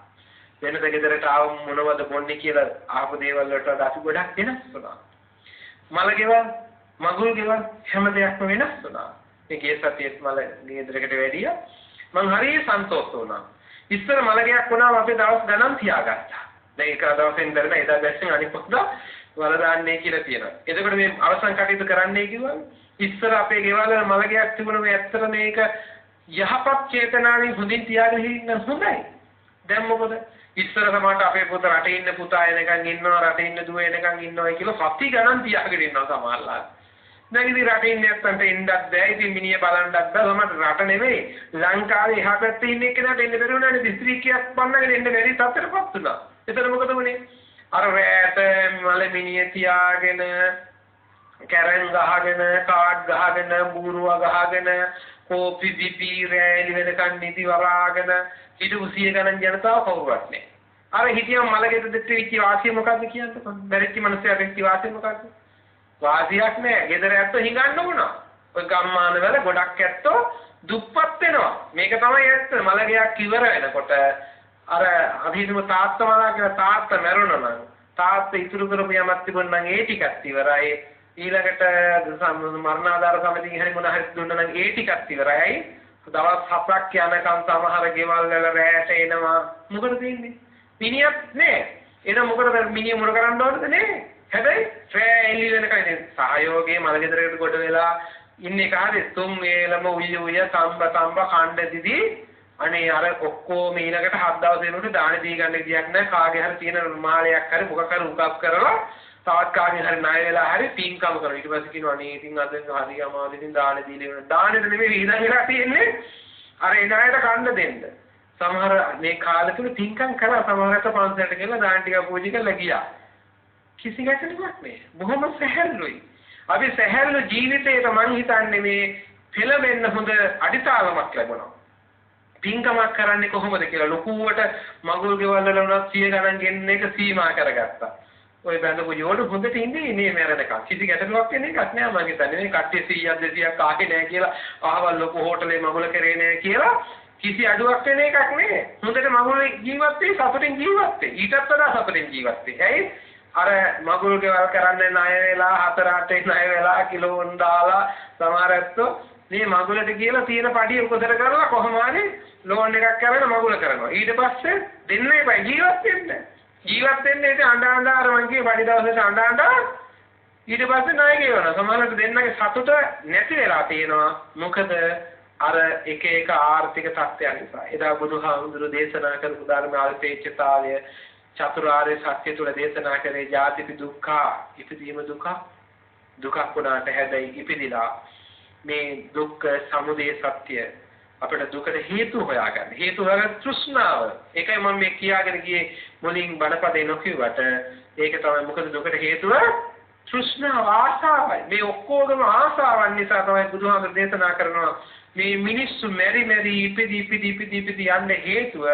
වෙනද ගෙදරට ආව මොනවද බොන්නේ කියලා ආපු දේවල් වලට අපි ගොඩක් වෙනස් වුණා. මල ගෙවල්, මගුල් ගෙවල් හැම දෙයක්ම වෙනස් වුණා. මේ ගිය සතියේත් මල ගෙදරකට වැඩියා. මං හරිය සන්තෝෂ වුණා. ඉස්සර මල ගෙයක් වුණාම අපි දවස් ගණන් තියාගත්තා. දැන් එක දවසෙන් ඉඳලා එදා බැස්සෙන් අනිත් පොත්දා වල දාන්නේ කියලා තියෙනවා. එතකොට මේ අවසන් කටයුතු කරන්නයි කිව්වම ඉස්සර අපේ ගෙවල් වල මල ගෙයක් තිබුණා. මේ ඇත්තට මේක යහපත් චේතනාවෙන් හොඳින් තියාගෙන ඉන්න හොඳයි. දැන් මොකද ඉස්සර සමහරට අපේ පුතා රටේ ඉන්න පුතා එනකන් ඉන්නවා, රටේ ඉන්න දුව එනකන් ඉන්නවා කියලා සති ගණන් තියාගෙන ඉන්නවා සමහරලා. දැන් ඉතින් රටේ ඉන්න නැත්තන්ට එන්නත් බෑ. ඉතින් මිනිහ බලන්නත් බෑ. සමහරට රට නෙමෙයි ලංකාවේ එහා පැත්තේ ඉන්න එක්කෙනාට එන්න බැරි වුණානේ. දිස්ත්‍රික්කයක් පන්නගෙන එන්න බැරි තත්ත්වයකටපත් වුණා. එතන මොකද වුනේ? අර රැට මල මිනිහ තියාගෙන කැරන් ගහගෙන කාඩ් ගහගෙන බූරුව ගහගෙන කෝපි බිපි රැලි වෙනකන් නිදි වරාගෙන හිටපු 100 ගණන් ජනතාව කවුරුවත් නැහැ. අර හිටියම මලගෙද දෙට්ටි විච්ච වාසිය මොකද්ද කියන්නේ? බැරිච්ච මිනිස්සුන්ට විච්ච වාසිය මොකද්ද? වාසියක් නැහැ. ගෙදර ඇත්තෝ හිඟන්න ඕන. ඔය ගම්මාන වල ගොඩක් ඇත්තෝ දුප්පත් වෙනවා. මේක තමයි ඇත්ත. මලගයක් ඉවර වෙනකොට අර අභිධම තාත්තා මලා කියලා තාත්තා මැරුණා නම් තාත්තා ඉතුරු කරපු යමක් තිබුණා නම් ඒ ටිකත් ඉවරයි. ඊළඟට මරණාධාර සමිතියෙන් හරි මොන හරි දුන්නා නම් ඒ ටිකත් ඉවරයි. දවස් 7ක් යනකම් සමහර ගෙවල් වල රැට එනවා. මොකද තියෙන්නේ? මිනිහක් නෑ. එහෙනම් මොකටද මිනිහ මොන කරන්න ඕනද නේ? හැබැයි රෑ එළි වෙනකන් ඉතින් සහයෝගයේ මලගෙදරකට කොට වෙලා ඉන්නේ කාටද? තුන් වේලම උය සම්බ කණ්ඩ දිදි අනේ අර ඔක්කොම ඊළඟට 7 දවස් වෙනකොට දාන දී ගන්න විදියක් නැහැ. කාගේ හරි තියෙන මාලයක් හරි මොකක් හරි උකක් කරලා තවත් කාගෙන් හරි ණය වෙලා හරි පින්කම් කරනවා. ඊට පස්සේ කියනවා අනේ ඉතින් අද හරි අමාරු ඉතින් දාන දීලා වෙන. දානෙට නෙමෙයි විහිදන් වෙලා තියෙන්නේ. අර ඒ ණයට කන්න දෙන්න. සමහර මේ කාලෙ තුල පින්කම් කරා සමහරට පන්සලට ගිහලා දාන ටික පූජා කරලා ගියා. කිසි ගැටලුවක් නෑ. බොහොම සැහැල්ලුයි. අපි සැහැල්ලු ජීවිතේට මං හිතන්නේ මේ පෙළඹෙන්න හොඳ අඩිතාලමක් ලැබුණා. පින්කමක් කරන්නේ කොහොමද කියලා ලොකුවට මගුල් ගෙවල් වල උනත් 100 ගණන් ගෙන්න එක සීමා කරගත්තා. ඔය බඳපු යෝඩ හොඳට ඉන්නේ මේ මැරෙනකම්. කිසි ගැටලුවක් වෙන එකක් නෑ මං හිතන්නේ. මේ කට්ටිය 100ක් 200ක් ආගේ නෑ කියලා අහවල් ලොකු හෝටලේ මගුල කරේ නෑ කියලා කිසි අඩුවක් වෙන එකක් නෑ. හොඳට මගුල් ජීවත් වෙයි සතුටින් ජීවත් වෙයි. ඊටත් වඩා සතුටින් ජීවත් වෙයි. ඇයි? අර මගුල් ගෙවල් කරන්නේ ණය වෙලා 4-8 ණය වෙලා කිලෝන් දාලා සමහරත්තු මේ මගුලට කියලා තියෙන පඩිය උපතර කරලා කොහොම හරි ලෝන් එකක් කරගෙන මගුල කරනවා. ඊට පස්සේ දෙන්නේ බයි ජීවත් වෙන්න. ජීවත් වෙන්නේ ඉතින් අඬ අර මං කියේ පඩි දවසට අඬ ඊට පස්සේ ණය ගෙවනවා. සමහරවිට දෙන්නගේ සතුට නැති වෙලා තියෙනවා. මොකද අර එක එක ආර්ථික තත්ත්වයන් නිසා. එදා බුදුහාමුදුරු දේශනා කරපු ධර්ම අල්පේච්ඡතාවය චතුරාර්ය සත්‍ය තුල දේශනා කරේ ජාතිපි දුක්ඛ ඉපදීම දුකක් වුණාට හැබැයි ඉපදිලා මේ දුක්ඛ සමුදය සත්‍ය අපිට දුකට හේතු හොයාගන්න. හේතු හොයාගන්න තෘෂ්ණාව. ඒකයි මම මේ කියාගෙන ගියේ මුලින් බණපදේ නොකියුවට ඒක තමයි මොකද දුකට හේතුව තෘෂ්ණාව ආසාවයි. මේ ඔක්කොගම ආසාවන් නිසා තමයි බුදුහාමර දේශනා කරනවා මේ මිනිස්සු මෙරි ඉපදී යන්න හේතුව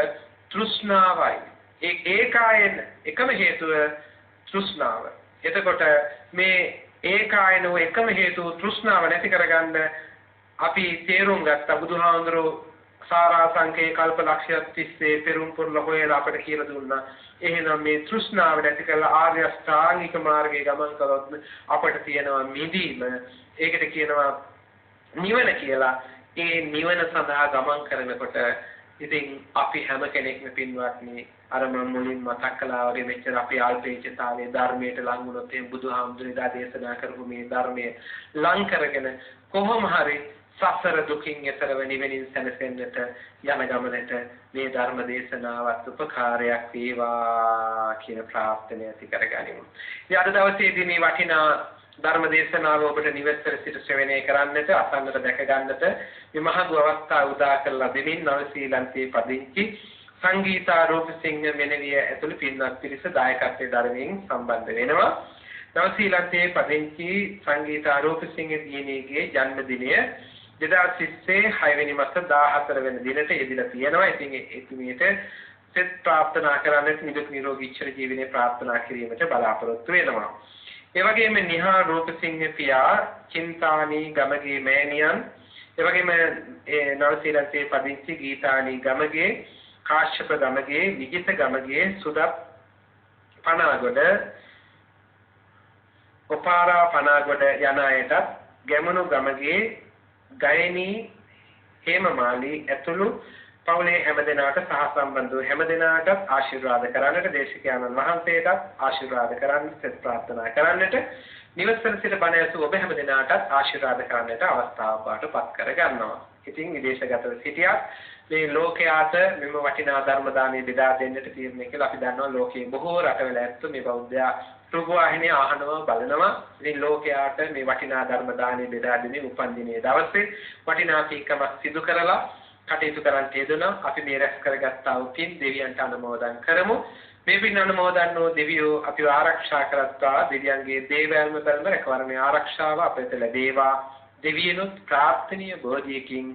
තෘෂ්ණාවයි. ඒකායන එකම හේතුව තෘෂ්ණාව. එතකොට මේ ඒකායන එකම හේතුව තෘෂ්ණාව නැති කරගන්න අපි තේරුම් ගත්ත බුදුහාමුදුරුවෝ සාරාංශකේ කල්පලක්ෂයක් තිස්සේ පෙරම් පුරලා හොයලා අපට කියලා දුන්නා. එහෙනම් මේ තෘෂ්ණාව නැති කරලා ආර්ය අෂ්ටාංගික මාර්ගයේ ගමන් කළොත් අපට තියෙනවා මිදීම. ඒකට කියනවා නිවන කියලා. ඒ නිවන සඳහා ගමන් කරනකොට ඉතින් අපි හැම කෙනෙක්ම පින්වත්නි අර මම මුලින් මතක් කළා වගේ මෙච්චර අපි අල්පේච්ඡතාවයේ ධර්මයට ලං වුණොත් එහෙනම් බුදුහාමුදුරේ දා දේශනා කරපු මේ ධර්මයේ ලං කරගෙන කොහොම හරි සසර දුකින් එතර වෙනිවෙනින් සැනසෙන්නට යන ගමනට මේ ධර්ම දේශනාවත් උපකාරයක් වේවා කියන ප්‍රාර්ථනය ඇති කරගනිමු. ඉතින් අද දවසේදී මේ වටිනා ධර්ම දේශනාව ඔබට නිවෙස්තර සිට ශ්‍රවණය කරන්නට අසන්නට දැක ගන්නට මේ මහඟු අවස්ථාව උදා කරලා දෙමින් නවසීලන්තයේ පදිංචි සංගීතා රූපසිංහ මෙනවිය ඇතුළු පින්වත් පිරිස දායකත්වයේ ධර්මයෙන් සම්බන්ධ වෙනවා. නවසීලන්තයේ පදිංචි සංගීතා රූපසිංහ දිනේගේ ජන්මදිනය 2030 6 වෙනි මාස 14 වෙනි දිනට යෙදিলা තියෙනවා. ඉතින් එතුමියට සෙත් ප්‍රාර්ථනා කරන්නට නිදුක් නිරෝගී චිර ජීවනයේ ප්‍රාර්ථනා කිරීමට බලාපොරොත්තු වෙනවා. ඒ වගේම නිහා රූපසිංහ පියා චින්තානී ගමගේ මෑණියන් ඒ වගේම නවසීලන්තයේ පදිංචි ගීතානී ගමගේ කාශ්‍යප ගමගේ විජිත ගමගේ සුදත් පනාගොඩ ඔපාරා පනාගොඩ යන අයටත් ගැමුණු ගමගේ ගයනී හේමමාලී ඇතුළු පවුලේ හැමදෙනාට සහසම්බන්ධ වූ හැමදෙනාටත් ආශිර්වාද කරන්නට දේශකයන්න් වහන්සේටත් ආශිර්වාද කරන්න සෙත් ප්‍රාර්ථනා කරන්නට නිවසෙන් සිට බණ ඇසූ ඔබ හැමදෙනාටත් ආශිර්වාද කරන්නට අවස්ථාව පාටපත් කර ගන්නවා. ඉතින් විදේශගතව සිටියත් මේ ලෝකයාට මෙම වටිනා ධර්ම දානය බෙදා දෙන්නට තීරණය කළා. අපි දන්නවා ලෝකයේ බොහෝ රටවල ඇත්තෝ මේ බෞද්ධයා රූපවාහිනිය අහනවා බලනවා. ඉතින් ලෝකයාට මේ වටිනා ධර්ම දානය බෙදා දෙන්නේ උපන් දිනයේ දවසේ වටිනා පින්කමක් සිදු කරලා කටයුතු කරන් තියෙනවා. අපි මේ රැස් කරගත්තා වූ පින් දෙවියන්ට අනුමෝදන් කරමු. මේ පින් අනුමෝදන් වූ දෙවියෝ අපිව ආරක්ෂා කරත්වා. දෙවියන්ගේ දේවල්ම කරන රැකවරණේ ආරක්ෂාව අපට ලැබේවා. දෙවියනොත් ප්‍රාර්ථනීය බෝධියකින්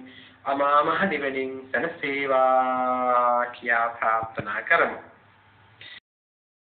අමාමහ නිවනින් සැනසේවා කියා ප්‍රාර්ථනා කරමු.